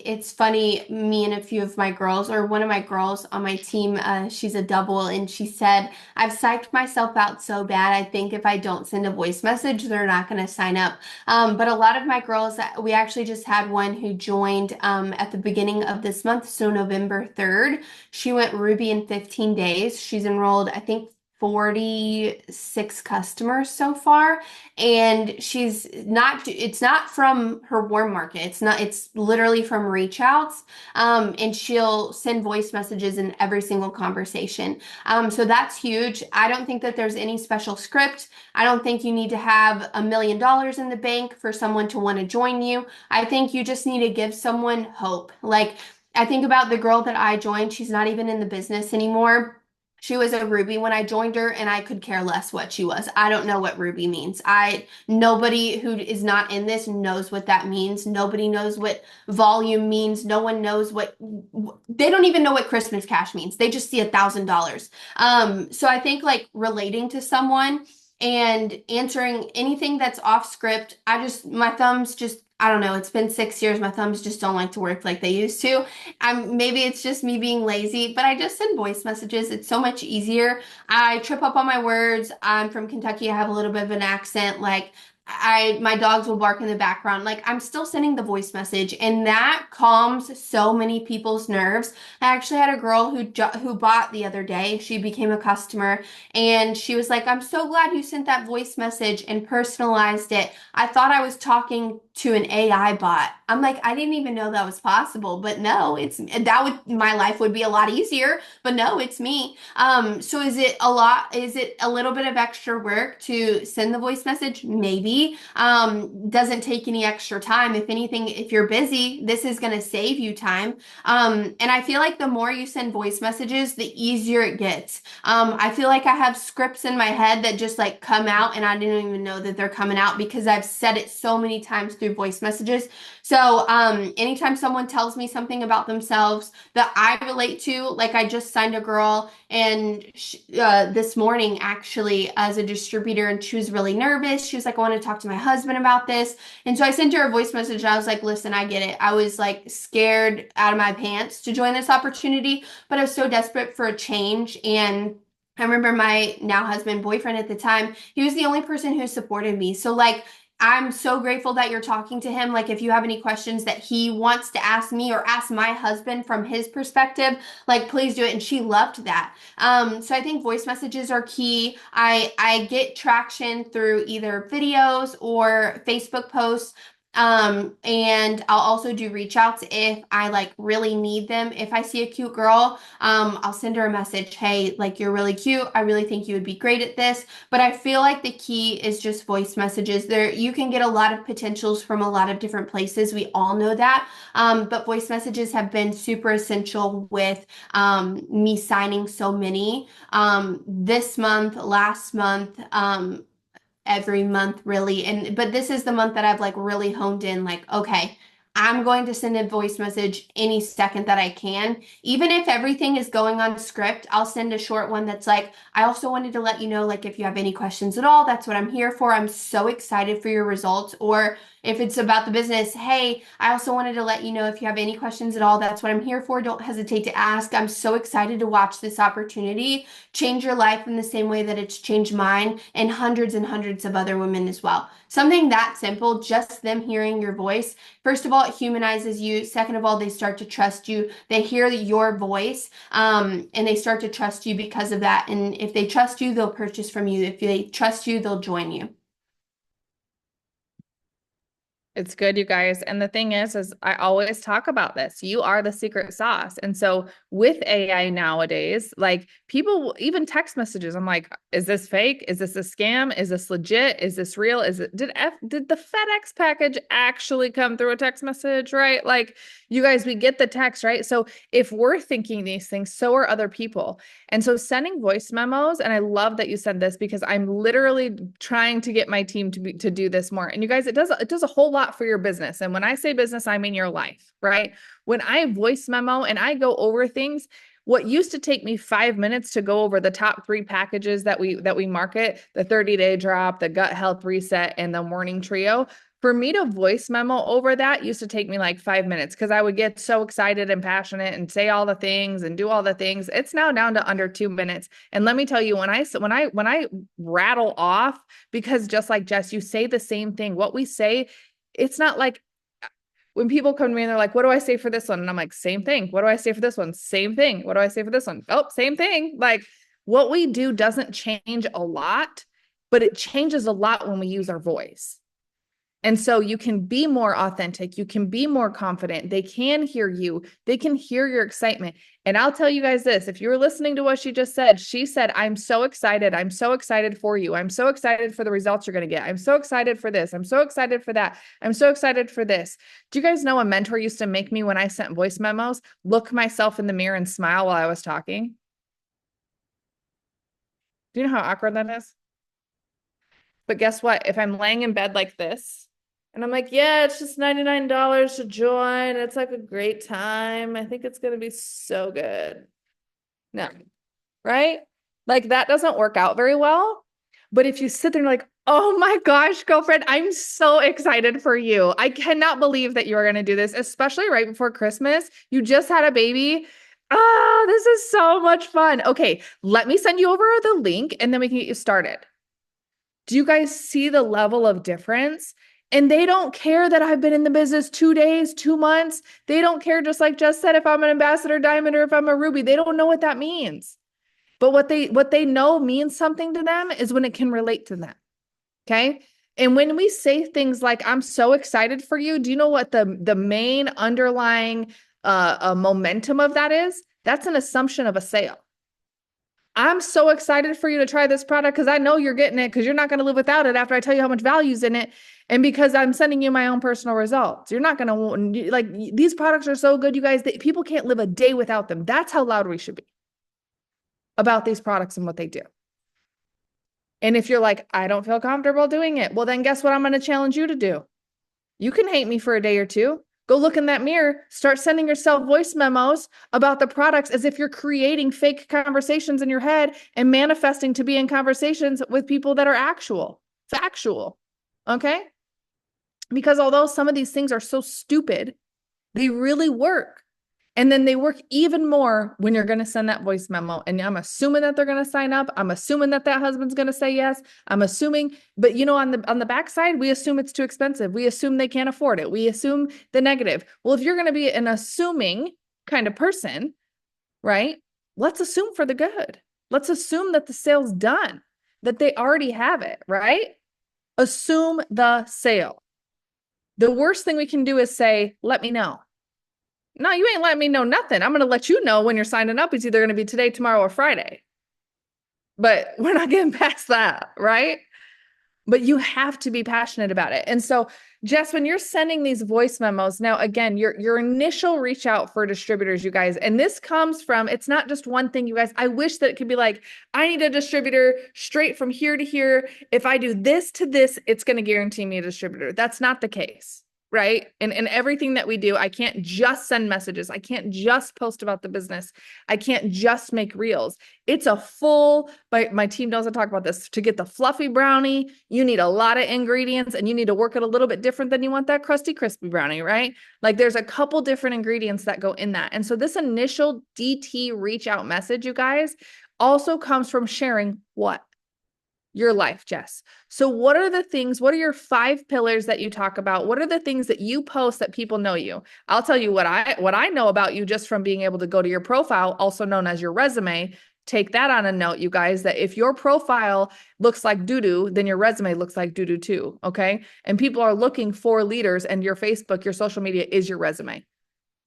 It's funny, me and a few of my girls, or one of my girls on my team, she's a double, and she said, I've psyched myself out so bad. I think if I don't send a voice message, they're not going to sign up. But a lot of my girls, we actually just had one who joined, at the beginning of this month, so November 3rd. She went Ruby in 15 days. She's enrolled, I think, 46 customers so far. And it's not from her warm market. It's literally from reach outs. And she'll send voice messages in every single conversation. So that's huge. I don't think that there's any special script. I don't think you need to have $1 million in the bank for someone to want to join you. I think you just need to give someone hope. Like, I think about the girl that I joined. She's not even in the business anymore. She was a Ruby when I joined her, and I could care less what she was. I don't know what Ruby means. Nobody who is not in this knows what that means. Nobody knows what volume means. No one knows they don't even know what Christmas cash means. They just see $1,000. So I think like relating to someone and answering anything that's off script, my thumbs just, I don't know, it's been 6 years. My thumbs just don't like to work like they used to. Maybe it's just me being lazy, but I just send voice messages. It's so much easier. I trip up on my words. I'm from Kentucky. I have a little bit of an accent. Like, my dogs will bark in the background. Like, I'm still sending the voice message, and that calms so many people's nerves. I actually had a girl who bought the other day. She became a customer, and she was like, "I'm so glad you sent that voice message and personalized it. I thought I was talking to an AI bot." I'm like, I didn't even know that was possible, but no, my life would be a lot easier, but no, it's me. So is it a little bit of extra work to send the voice message? Maybe. Doesn't take any extra time. If anything, if you're busy, this is going to save you time. And I feel like the more you send voice messages, the easier it gets. I feel like I have scripts in my head that just like come out, and I didn't even know that they're coming out because I've said it so many times through voice messages. So, anytime someone tells me something about themselves that I relate to, like I just signed a girl, and this morning actually as a distributor, and she was really nervous. She was like, I want to talk to my husband about this. And so I sent her a voice message, and I was like, listen, I get it. I was like scared out of my pants to join this opportunity, but I was so desperate for a change. And I remember my now husband, boyfriend at the time, he was the only person who supported me. So like, I'm so grateful that you're talking to him. Like, if you have any questions that he wants to ask me or ask my husband from his perspective, like, please do it. And she loved that. So I think voice messages are key. I get traction through either videos or Facebook posts. And I'll also do reach outs if I like really need them. If I see a cute girl, I'll send her a message. Hey, like, you're really cute. I really think you would be great at this. But I feel like the key is just voice messages. There, you can get a lot of potentials from a lot of different places. We all know that. But voice messages have been super essential with me signing so many this month, last month, every month really. But this is the month that I've like really honed in, like, okay, I'm going to send a voice message any second that I can. Even if everything is going on script, I'll send a short one that's like, I also wanted to let you know, like, if you have any questions at all, that's what I'm here for. I'm so excited for your results. Or if it's about the business, hey, I also wanted to let you know if you have any questions at all, that's what I'm here for. Don't hesitate to ask. I'm so excited to watch this opportunity change your life in the same way that it's changed mine and hundreds of other women as well. Something that simple, just them hearing your voice. First of all, it humanizes you. Second of all, they start to trust you. They hear your voice, and they start to trust you because of that. And if they trust you, they'll purchase from you. If they trust you, they'll join you. It's good, you guys. And the thing is I always talk about this. You are the secret sauce. And so with AI nowadays, like people, even text messages, I'm like, is this fake? Is this a scam? Is this legit? Is this real? Did the FedEx package actually come through a text message, right? Like you guys, we get the text, right? So if we're thinking these things, so are other people. And so sending voice memos, and I love that you said this because I'm literally trying to get my team to do this more. And you guys, it does a whole lot for your business. And when I say business, I mean your life, right? When I voice memo and I go over things, what used to take me 5 minutes to go over the top three packages that we market, the 30-day drop, the gut health reset, and the morning trio, for me to voice memo over that used to take me like 5 minutes because I would get so excited and passionate and say all the things and do all the things. It's now down to under 2 minutes. And let me tell you, when I rattle off, because just like Jess, you say the same thing. What we say, it's not like when people come to me and they're like, what do I say for this one? And I'm like, same thing. What do I say for this one? Same thing. What do I say for this one? Oh, same thing. Like what we do doesn't change a lot, but it changes a lot when we use our voice. And so you can be more authentic. You can be more confident. They can hear you. They can hear your excitement. And I'll tell you guys this, if you were listening to what she just said, she said, I'm so excited. I'm so excited for you. I'm so excited for the results you're going to get. I'm so excited for this. I'm so excited for that. I'm so excited for this. Do you guys know a mentor used to make me, when I sent voice memos, look myself in the mirror and smile while I was talking? Do you know how awkward that is? But guess what? If I'm laying in bed like this and I'm like, yeah, it's just $99 to join. It's like a great time. I think it's going to be so good. No, right? Like that doesn't work out very well. But if you sit there and you're like, oh my gosh, girlfriend, I'm so excited for you. I cannot believe that you are going to do this, especially right before Christmas. You just had a baby. Ah, this is so much fun. Okay, let me send you over the link and then we can get you started. Do you guys see the level of difference? And they don't care that I've been in the business 2 days, 2 months. They don't care, just like Jess said, if I'm an ambassador diamond or if I'm a ruby. They don't know what that means. But what they know means something to them is when it can relate to them. Okay. And when we say things like, I'm so excited for you, do you know what the main underlying momentum of that is? That's an assumption of a sale. I'm so excited for you to try this product because I know you're getting it because you're not going to live without it after I tell you how much value is in it. And because I'm sending you my own personal results. You're not going to like these products are so good, you guys, that people can't live a day without them. That's how loud we should be about these products and what they do. And if you're like, I don't feel comfortable doing it, well, then guess what I'm going to challenge you to do? You can hate me for a day or two. Go look in that mirror, start sending yourself voice memos about the products as if you're creating fake conversations in your head and manifesting to be in conversations with people that are factual. Okay? Because although some of these things are so stupid, they really work. And then they work even more when you're going to send that voice memo. And I'm assuming that they're going to sign up. I'm assuming that husband's going to say yes. I'm assuming, but on the backside, we assume it's too expensive. We assume they can't afford it. We assume the negative. Well, if you're going to be an assuming kind of person, right? Let's assume for the good. Let's assume that the sale's done, that they already have it, right? Assume the sale. The worst thing we can do is say, let me know. No, you ain't letting me know nothing. I'm going to let you know when you're signing up. It's either going to be today, tomorrow, or Friday. But we're not getting past that, right? But you have to be passionate about it. And so, Jess, when you're sending these voice memos, now again, your initial reach out for distributors, you guys, and this comes from, it's not just one thing, you guys. I wish that it could be like, I need a distributor straight from here to here. If I do this to this, it's going to guarantee me a distributor. That's not the case. Right. And everything that we do, I can't just send messages. I can't just post about the business. I can't just make reels. It's a full, my team doesn't talk about this. To get the fluffy brownie, you need a lot of ingredients and you need to work it a little bit different than you want that crusty, crispy brownie, right? Like there's a couple different ingredients that go in that. And so this initial DT reach out message, you guys, also comes from sharing what? Your life, Jess. So what are your 5 pillars that you talk about? What are the things that you post that people know you? I'll tell you what I know about you just from being able to go to your profile, also known as your resume, take that on a note, you guys, that if your profile looks like doo-doo, then your resume looks like doo-doo too. Okay. And people are looking for leaders, and your Facebook, your social media is your resume.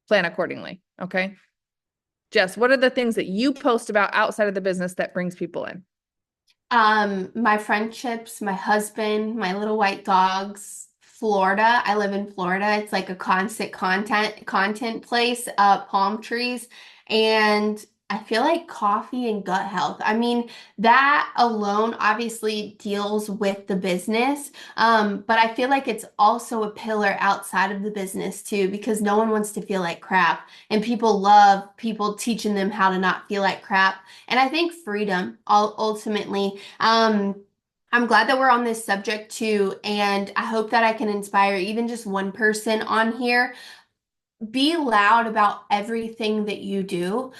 Plan accordingly. Okay. Jess, what are the things that you post about outside of the business that brings people in? My friendships, my husband, my little white dogs, Florida. I live in Florida. It's like a constant content place, palm trees, and I feel like coffee and gut health. I mean, that alone obviously deals with the business, but I feel like it's also a pillar outside of the business too, because no one wants to feel like crap, and people love people teaching them how to not feel like crap. And I think freedom, ultimately. I'm glad that we're on this subject too, and I hope that I can inspire even just one person on here. Be loud about everything that you do.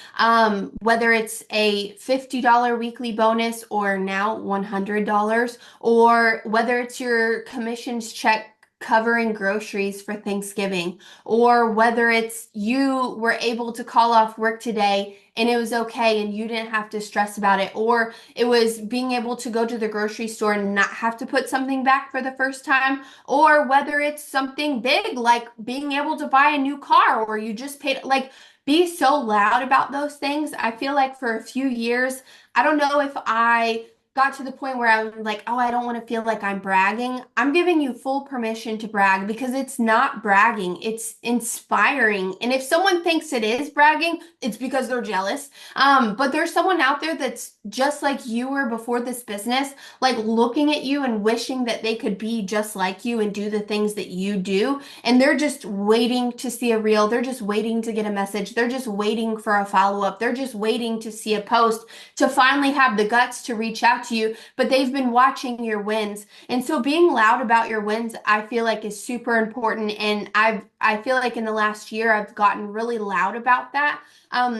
Whether it's a $50 weekly bonus or now $100, or whether it's your commissions check covering groceries for Thanksgiving, or whether it's you were able to call off work today and it was okay and you didn't have to stress about it, or it was being able to go to the grocery store and not have to put something back for the first time, or whether it's something big like being able to buy a new car, or you just paid, like, be so loud about those things. I feel like for a few years, I don't know if I got to the point where I was like, oh, I don't want to feel like I'm bragging. I'm giving you full permission to brag because it's not bragging, it's inspiring. And if someone thinks it is bragging, it's because they're jealous. But there's someone out there that's just like you were before this business, like looking at you and wishing that they could be just like you and do the things that you do. And they're just waiting to see a reel. They're just waiting to get a message. They're just waiting for a follow up. They're just waiting to see a post to finally have the guts to reach out to you. But they've been watching your wins. And so being loud about your wins, I feel like is super important. And I feel like in the last year, I've gotten really loud about that.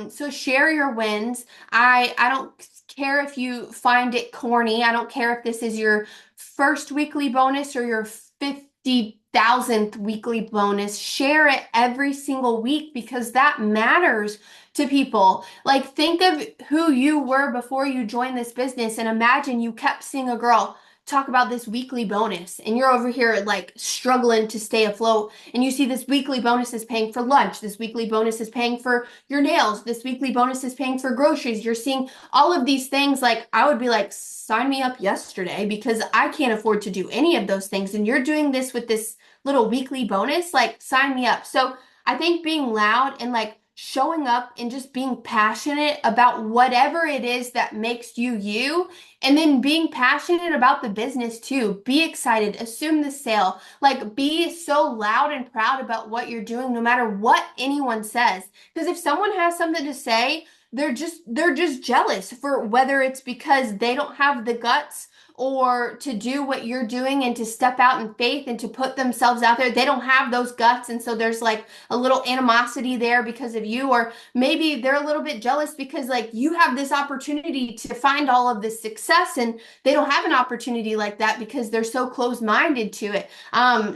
So share your wins. I don't care if you find it corny. I don't care if this is your first weekly bonus or your 50,000th weekly bonus. Share it every single week because that matters to people. Like, think of who you were before you joined this business and imagine you kept seeing a girl talk about this weekly bonus and you're over here like struggling to stay afloat, and you see this weekly bonus is paying for lunch, this weekly bonus is paying for your nails, this weekly bonus is paying for groceries. You're seeing all of these things. Like, I would be like, sign me up yesterday because I can't afford to do any of those things, and you're doing this with this little weekly bonus. Like, sign me up. So I think being loud and like showing up and just being passionate about whatever it is that makes you you, and then being passionate about the business too. Be excited, assume the sale, like be so loud and proud about what you're doing no matter what anyone says. Because if someone has something to say, they're just jealous, for whether it's because they don't have the guts or to do what you're doing and to step out in faith and to put themselves out there. They don't have those guts, and so there's like a little animosity there because of you, or maybe they're a little bit jealous because like you have this opportunity to find all of this success and they don't have an opportunity like that because they're so closed-minded to it.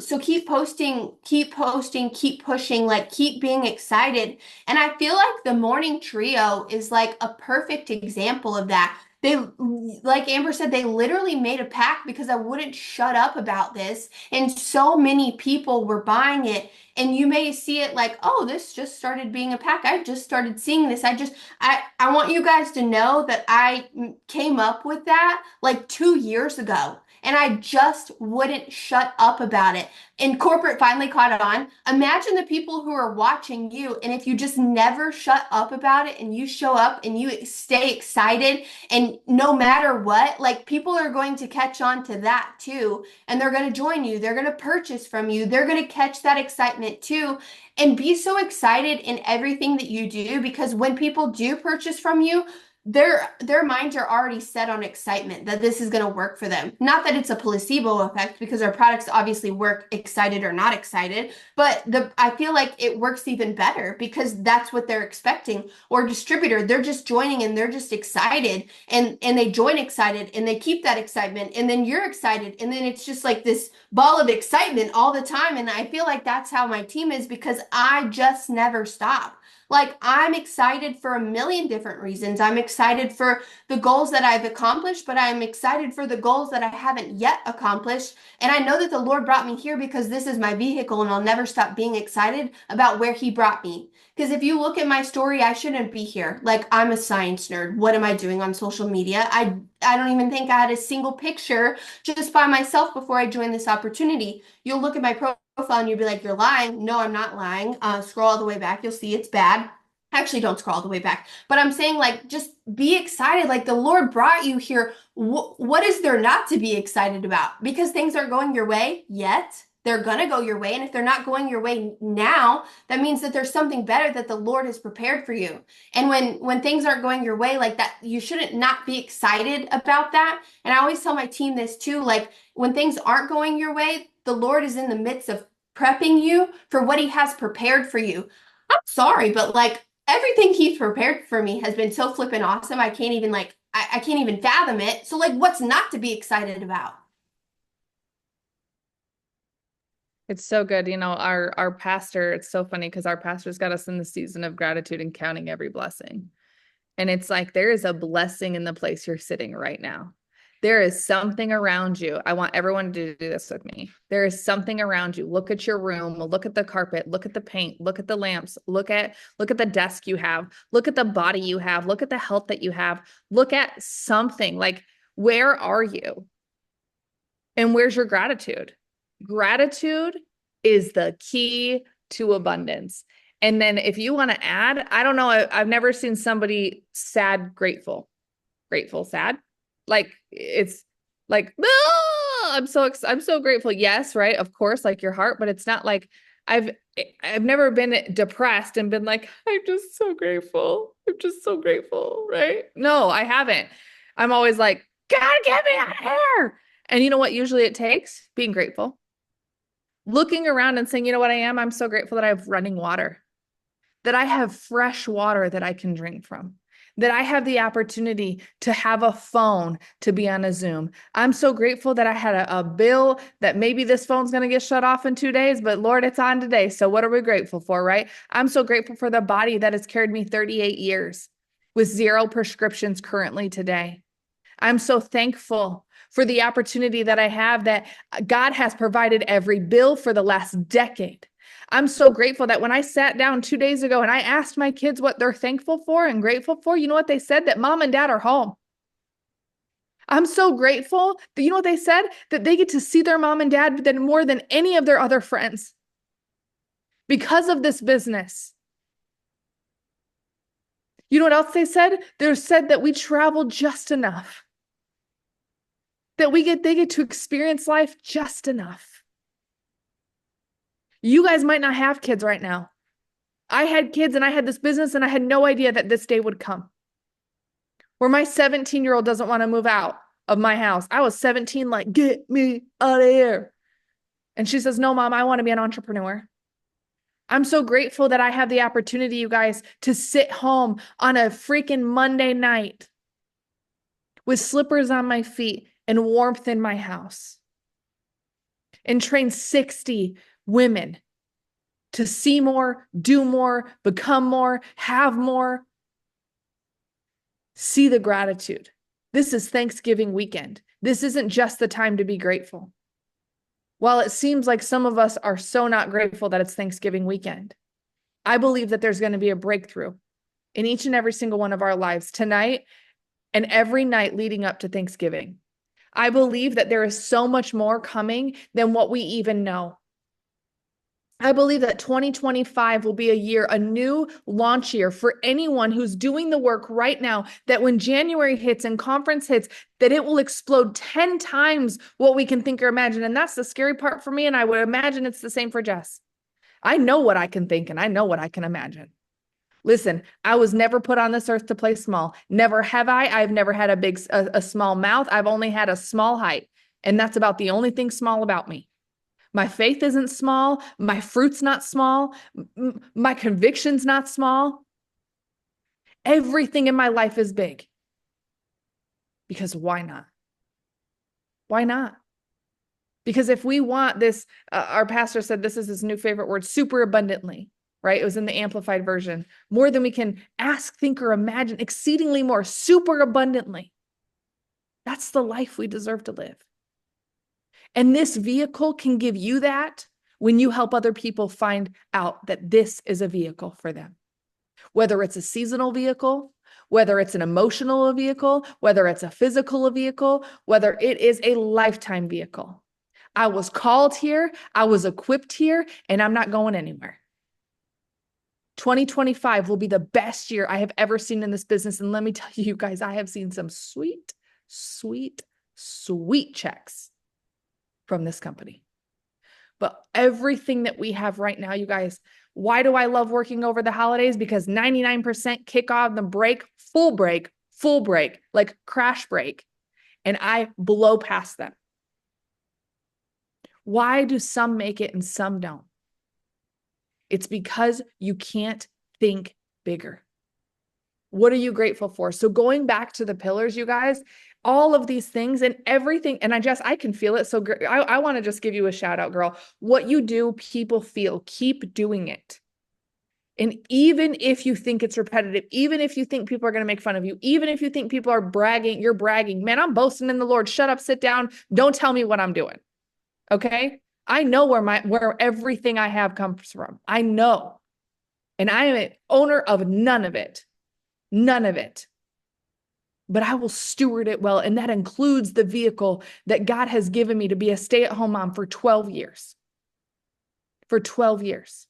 So keep posting, keep pushing, like keep being excited. And I feel like the morning trio is like a perfect example of that. They, like Amber said, they literally made a pact because I wouldn't shut up about this. And so many people were buying it. And you may see it like, oh, this just started being a pack. I just started seeing this. I want you guys to know that I came up with that like 2 years ago. And I just wouldn't shut up about it. And corporate finally caught on. Imagine the people who are watching you. And if you just never shut up about it and you show up and you stay excited, and no matter what, like people are going to catch on to that too. And they're going to join you. They're going to purchase from you. They're going to catch that excitement too. And be so excited in everything that you do, because when people do purchase from you, their minds are already set on excitement that this is going to work for them. Not that it's a placebo effect, because our products obviously work excited or not excited, but I feel like it works even better because that's what they're expecting. Or distributor, they're just joining and they're just excited, and they join excited and they keep that excitement, and then you're excited, and then it's just like this ball of excitement all the time. And I feel like that's how my team is because I just never stop. Like, I'm excited for a million different reasons. I'm excited for the goals that I've accomplished, but I'm excited for the goals that I haven't yet accomplished. And I know that the Lord brought me here because this is my vehicle, and I'll never stop being excited about where He brought me. Because if you look at my story, I shouldn't be here. Like, I'm a science nerd. What am I doing on social media? I don't even think I had a single picture just by myself before I joined this opportunity. You'll look at my profile and you'll be like, you're lying. No, I'm not lying. Scroll all the way back. You'll see it's bad. Actually, don't scroll all the way back. But I'm saying, like, just be excited. Like, the Lord brought you here. What is there not to be excited about? Because things aren't going your way yet. They're going to go your way. And if they're not going your way now, that means that there's something better that the Lord has prepared for you. And when things aren't going your way like that, you shouldn't not be excited about that. And I always tell my team this too, like, when things aren't going your way, the Lord is in the midst of prepping you for what He has prepared for you. I'm sorry, but like, everything He's prepared for me has been so flippin' awesome. I can't even like I can't even fathom it. So like, what's not to be excited about? It's so good. Our pastor, it's so funny because our pastor's got us in the season of gratitude and counting every blessing. And it's like there is a blessing in the place you're sitting right now. There is something around you. I want everyone to do this with me. There is something around you. Look at your room, look at the carpet, look at the paint, look at the lamps, look at the desk you have, look at the body you have, look at the health that you have. Look at something. Like, where are you? And where's your gratitude? Gratitude is the key to abundance. And then if you want to add, I don't know, I've never seen somebody sad, grateful, sad. Like it's like, "Ah, I'm so grateful." Yes, right? Of course, like your heart, but it's not like I've I've never been depressed and been like, "I'm just so grateful. I'm just so grateful," right? No, I haven't. I'm always like, "God, get me out of here." And you know what usually it takes? Being grateful. Looking around and saying, "You know what I am? I'm so grateful that I have running water, that I have fresh water that I can drink from, that I have the opportunity to have a phone to be on a Zoom. I'm so grateful that I had a bill that maybe this phone's going to get shut off in 2 days, but Lord, it's on today. So what are we grateful for, right? I'm so grateful for the body that has carried me 38 years with 0 prescriptions currently today. I'm so thankful for the opportunity that I have, that God has provided every bill for the last decade. I'm so grateful that when I sat down 2 days ago and I asked my kids what they're thankful for and grateful for, you know what they said? That mom and dad are home. I'm so grateful that, you know what they said? That they get to see their mom and dad than more than any of their other friends because of this business. You know what else they said? They said that we travel just enough, that they get to experience life just enough. You guys might not have kids right now. I had kids and I had this business and I had no idea that this day would come. Where my 17-year-old doesn't want to move out of my house. I was 17, like, get me out of here. And she says, no, mom, I want to be an entrepreneur. I'm so grateful that I have the opportunity, you guys, to sit home on a freaking Monday night with slippers on my feet and warmth in my house and train 60 women to see more, do more, become more, have more. See the gratitude. This is Thanksgiving weekend. This isn't just the time to be grateful. While it seems like some of us are so not grateful that it's Thanksgiving weekend, I believe that there's going to be a breakthrough in each and every single one of our lives tonight and every night leading up to Thanksgiving. I believe that there is so much more coming than what we even know. I believe that 2025 will be a new launch year for anyone who's doing the work right now, that when January hits and conference hits, that it will explode 10 times what we can think or imagine. And that's the scary part for me. And I would imagine it's the same for Jess. I know what I can think and I know what I can imagine. Listen, I was never put on this earth to play small. Never have I. I've never had a small mouth. I've only had a small height. And that's about the only thing small about me. My faith isn't small. My fruit's not small. My conviction's not small. Everything in my life is big. Because why not? Why not? Because if we want this, our pastor said this is his new favorite word, super abundantly, right? It was in the amplified version. More than we can ask, think, or imagine, exceedingly more, super abundantly. That's the life we deserve to live. And this vehicle can give you that when you help other people find out that this is a vehicle for them. Whether it's a seasonal vehicle, whether it's an emotional vehicle, whether it's a physical vehicle, whether it is a lifetime vehicle. I was called here, I was equipped here, and I'm not going anywhere. 2025 will be the best year I have ever seen in this business. And let me tell you guys, I have seen some sweet, sweet, sweet checks from this company. But everything that we have right now, you guys, why do I love working over the holidays? Because 99% kick off the break, full break, like crash break, and I blow past them. Why do some make it and some don't? It's because you can't think bigger. What are you grateful for? So going back to the pillars, you guys, all of these things and everything, and I can feel it. So I want to just give you a shout out, girl. What you do, people feel. Keep doing it. And even if you think it's repetitive, even if you think people are going to make fun of you, even if you think people are bragging, you're bragging, man, I'm boasting in the Lord. Shut up, sit down. Don't tell me what I'm doing. Okay. I know where everything I have comes from. I know. And I am an owner of none of it. None of it. But I will steward it well. And that includes the vehicle that God has given me to be a stay-at-home mom for 12 years. For 12 years.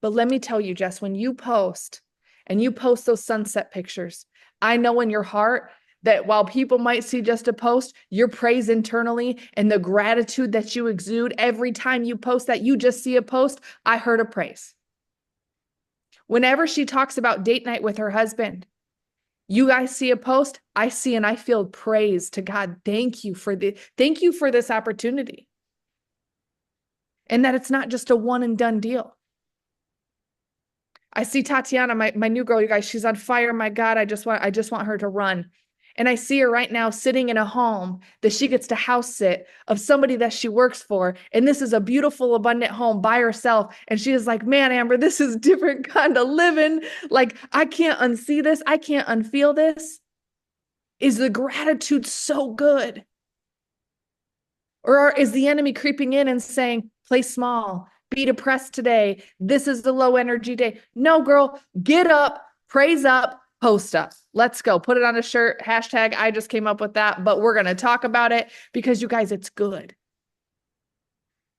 But let me tell you, Jess, when you post and you post those sunset pictures, I know in your heart that while people might see just a post, your praise internally and the gratitude that you exude every time you post that, you just see a post, I heard a praise. Whenever she talks about date night with her husband, you guys see a post, I see and I feel praise to God. Thank you for this opportunity. And that it's not just a one and done deal. I see Tatiana, my new girl, you guys, she's on fire. My God, I just want her to run. And I see her right now sitting in a home that she gets to house sit of somebody that she works for. And this is a beautiful, abundant home by herself. And she is like, man, Amber, this is different kind of living. Like, I can't unsee this. I can't unfeel this. Is the gratitude so good? Or is the enemy creeping in and saying, play small, be depressed today. This is the low energy day. No, girl, get up, praise up, post up. Let's go. Put it on a shirt. Hashtag, I just came up with that, but we're going to talk about it because you guys, it's good.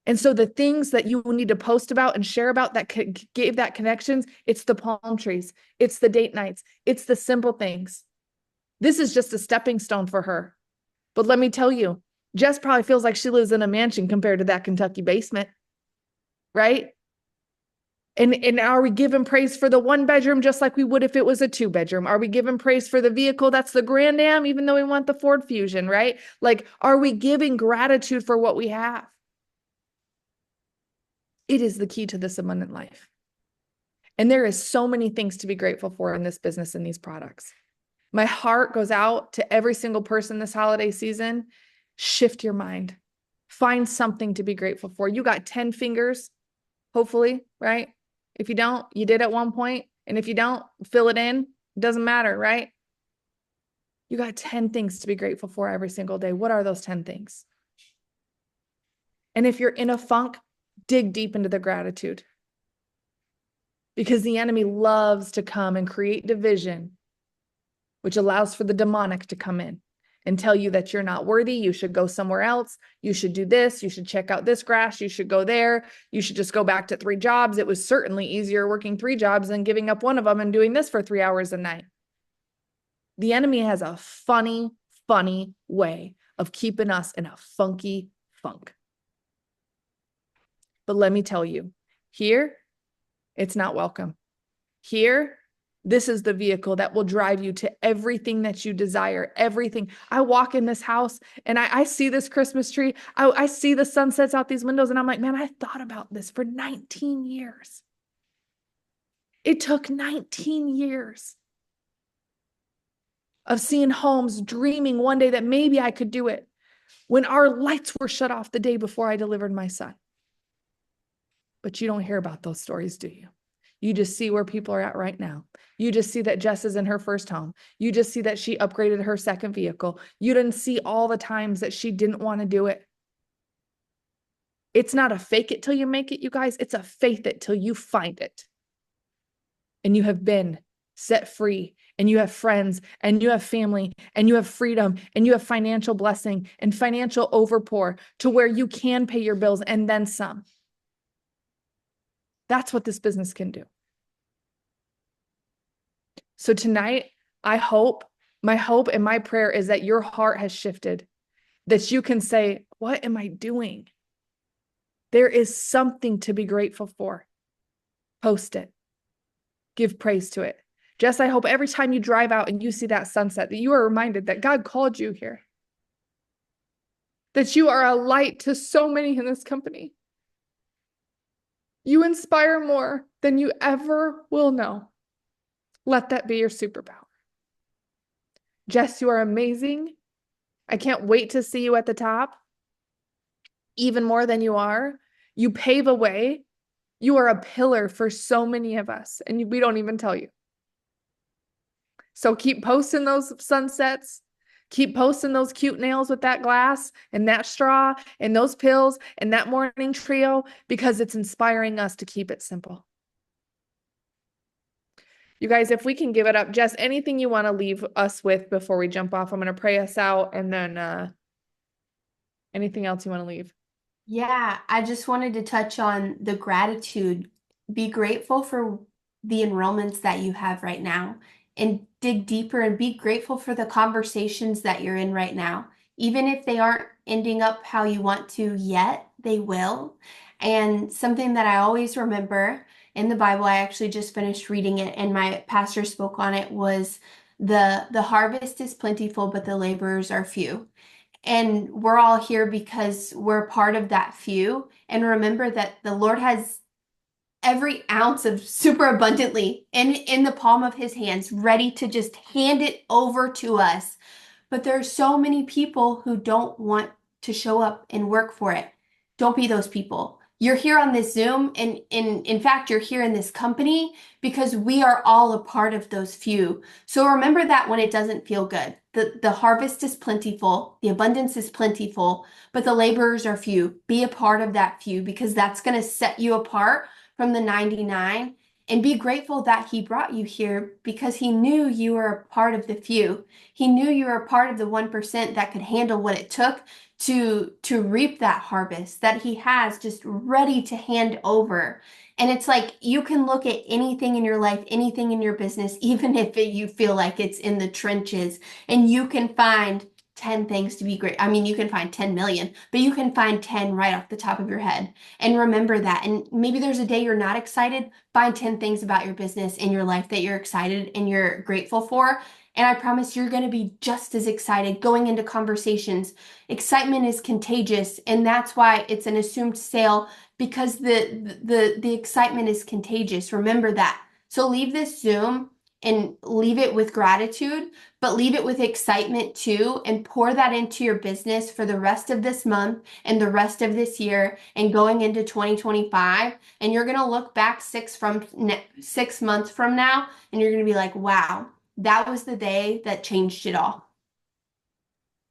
And so the things that you need to post about and share about that gave that connections, it's the palm trees, it's the date nights, it's the simple things. This is just a stepping stone for her. But let me tell you, Jess probably feels like she lives in a mansion compared to that Kentucky basement, right? And are we giving praise for the one bedroom just like we would if it was a two bedroom? Are we giving praise for the vehicle that's the Grand Am, even though we want the Ford Fusion, right? Like, are we giving gratitude for what we have? It is the key to this abundant life. And there is so many things to be grateful for in this business and these products. My heart goes out to every single person this holiday season. Shift your mind. Find something to be grateful for. You got 10 fingers, hopefully, right? If you don't, you did at one point. And if you don't, fill it in. It doesn't matter, right? You got 10 things to be grateful for every single day. What are those 10 things? And if you're in a funk, dig deep into the gratitude. Because the enemy loves to come and create division, which allows for the demonic to come in and tell you that you're not worthy. You should go somewhere else. You should do this. You should check out this grass. You should go there. You should just go back to 3 jobs. It was certainly easier working 3 jobs than giving up one of them and doing this for 3 hours a night. The enemy has a funny way of keeping us in a funky funk. But let me tell you, here, it's not welcome. Here, this is the vehicle that will drive you to everything that you desire, everything. I walk in this house and I see this Christmas tree. I see the sunsets out these windows and I'm like, man, I thought about this for 19 years. It took 19 years of seeing homes, dreaming one day that maybe I could do it when our lights were shut off the day before I delivered my son. But you don't hear about those stories, do you? You just see where people are at right now. You just see that Jess is in her first home. You just see that she upgraded her second vehicle. You didn't see all the times that she didn't want to do it. It's not a fake it till you make it, you guys. It's a faith it till you find it. And you have been set free, and you have friends, and you have family, and you have freedom, and you have financial blessing and financial overpour to where you can pay your bills and then some. That's what this business can do. So tonight, my hope and my prayer is that your heart has shifted, that you can say, what am I doing? There is something to be grateful for. Post it. Give praise to it. Jess, I hope every time you drive out and you see that sunset, that you are reminded that God called you here, that you are a light to so many in this company. You inspire more than you ever will know. Let that be your superpower. Jess, you are amazing. I can't wait to see you at the top, even more than you are. You pave a way. You are a pillar for so many of us, and we don't even tell you. So keep posting those sunsets. Keep posting those cute nails with that glass and that straw and those pills and that morning trio, because it's inspiring us to keep it simple. You guys, if we can give it up, Jess, anything you want to leave us with before we jump off? I'm going to pray us out, and then anything else you want to leave? Yeah, I just wanted to touch on the gratitude. Be grateful for the enrollments that you have right now and dig deeper and be grateful for the conversations that you're in right now. Even if they aren't ending up how you want to yet, they will. And something that I always remember in the Bible, I actually just finished reading it and my pastor spoke on it, was the harvest is plentiful, but the laborers are few. And we're all here because we're part of that few. And remember that the Lord has every ounce of super abundantly in the palm of his hands, ready to just hand it over to us. But there are so many people who don't want to show up and work for it. Don't be those people. You're here on this Zoom, and in fact, you're here in this company because we are all a part of those few. So remember that when it doesn't feel good. The harvest is plentiful, the abundance is plentiful, but the laborers are few. Be a part of that few because that's going to set you apart from the 99, and be grateful that he brought you here because he knew you were a part of the few. He knew you were a part of the 1% that could handle what it took to reap that harvest that he has just ready to hand over. And it's like you can look at anything in your life, anything in your business, even if you feel like it's in the trenches, and you can find 10 things to be great. I mean, you can find 10 million, but you can find 10 right off the top of your head. And remember that. And maybe there's a day you're not excited. Find 10 things about your business in your life that you're excited and you're grateful for. And I promise you're going to be just as excited going into conversations. Excitement is contagious, and that's why it's an assumed sale, because the excitement is contagious. Remember that. So leave this Zoom and leave it with gratitude, but leave it with excitement too, and pour that into your business for the rest of this month and the rest of this year and going into 2025. And you're going to look back 6 months from now, and you're going to be like, wow, that was the day that changed it all.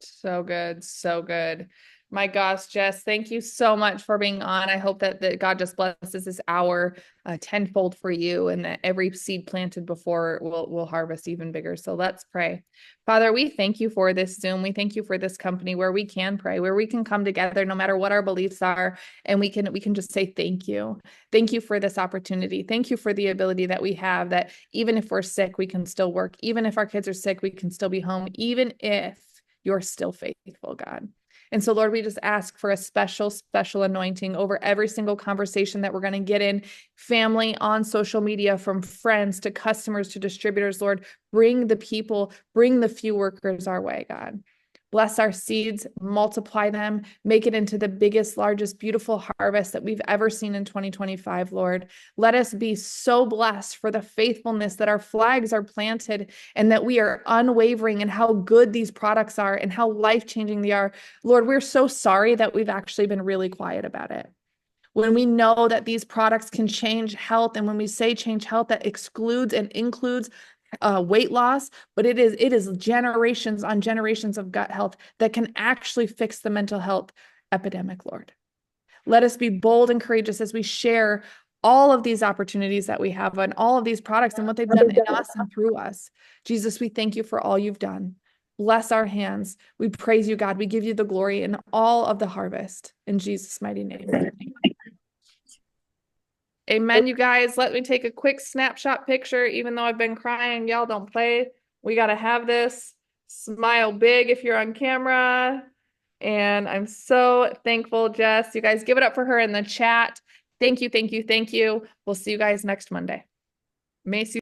So good. So good. My gosh, Jess, thank you so much for being on. I hope that God just blesses this hour tenfold for you, and that every seed planted before will harvest even bigger. So let's pray. Father, we thank you for this Zoom. We thank you for this company where we can pray, where we can come together no matter what our beliefs are, and we can just say thank you. Thank you for this opportunity. Thank you for the ability that we have, that even if we're sick, we can still work. Even if our kids are sick, we can still be home. Even if you're still faithful, God. And so, Lord, we just ask for a special, special anointing over every single conversation that we're going to get in, family, on social media, from friends to customers to distributors. Lord, bring the people, bring the few workers our way, God. Bless our seeds, multiply them, make it into the biggest, largest, beautiful harvest that we've ever seen in 2025, Lord. Let us be so blessed for the faithfulness that our flags are planted and that we are unwavering in how good these products are and how life-changing they are. Lord, we're so sorry that we've actually been really quiet about it. when we know that these products can change health, and when we say change health, that excludes and includes weight loss, but it is generations on generations of gut health that can actually fix the mental health epidemic, Lord. Let us be bold and courageous as we share all of these opportunities that we have on all of these products and what they've done in us and through us. Jesus, we thank you for all you've done. Bless our hands. We praise you, God. We give you the glory in all of the harvest. In Jesus' mighty name. Amen, you guys. Let me take a quick snapshot picture. Even though I've been crying, y'all don't play. We got to have this. Smile big if you're on camera. And I'm so thankful, Jess. You guys give it up for her in the chat. Thank you, thank you, thank you. We'll see you guys next Monday. Macy.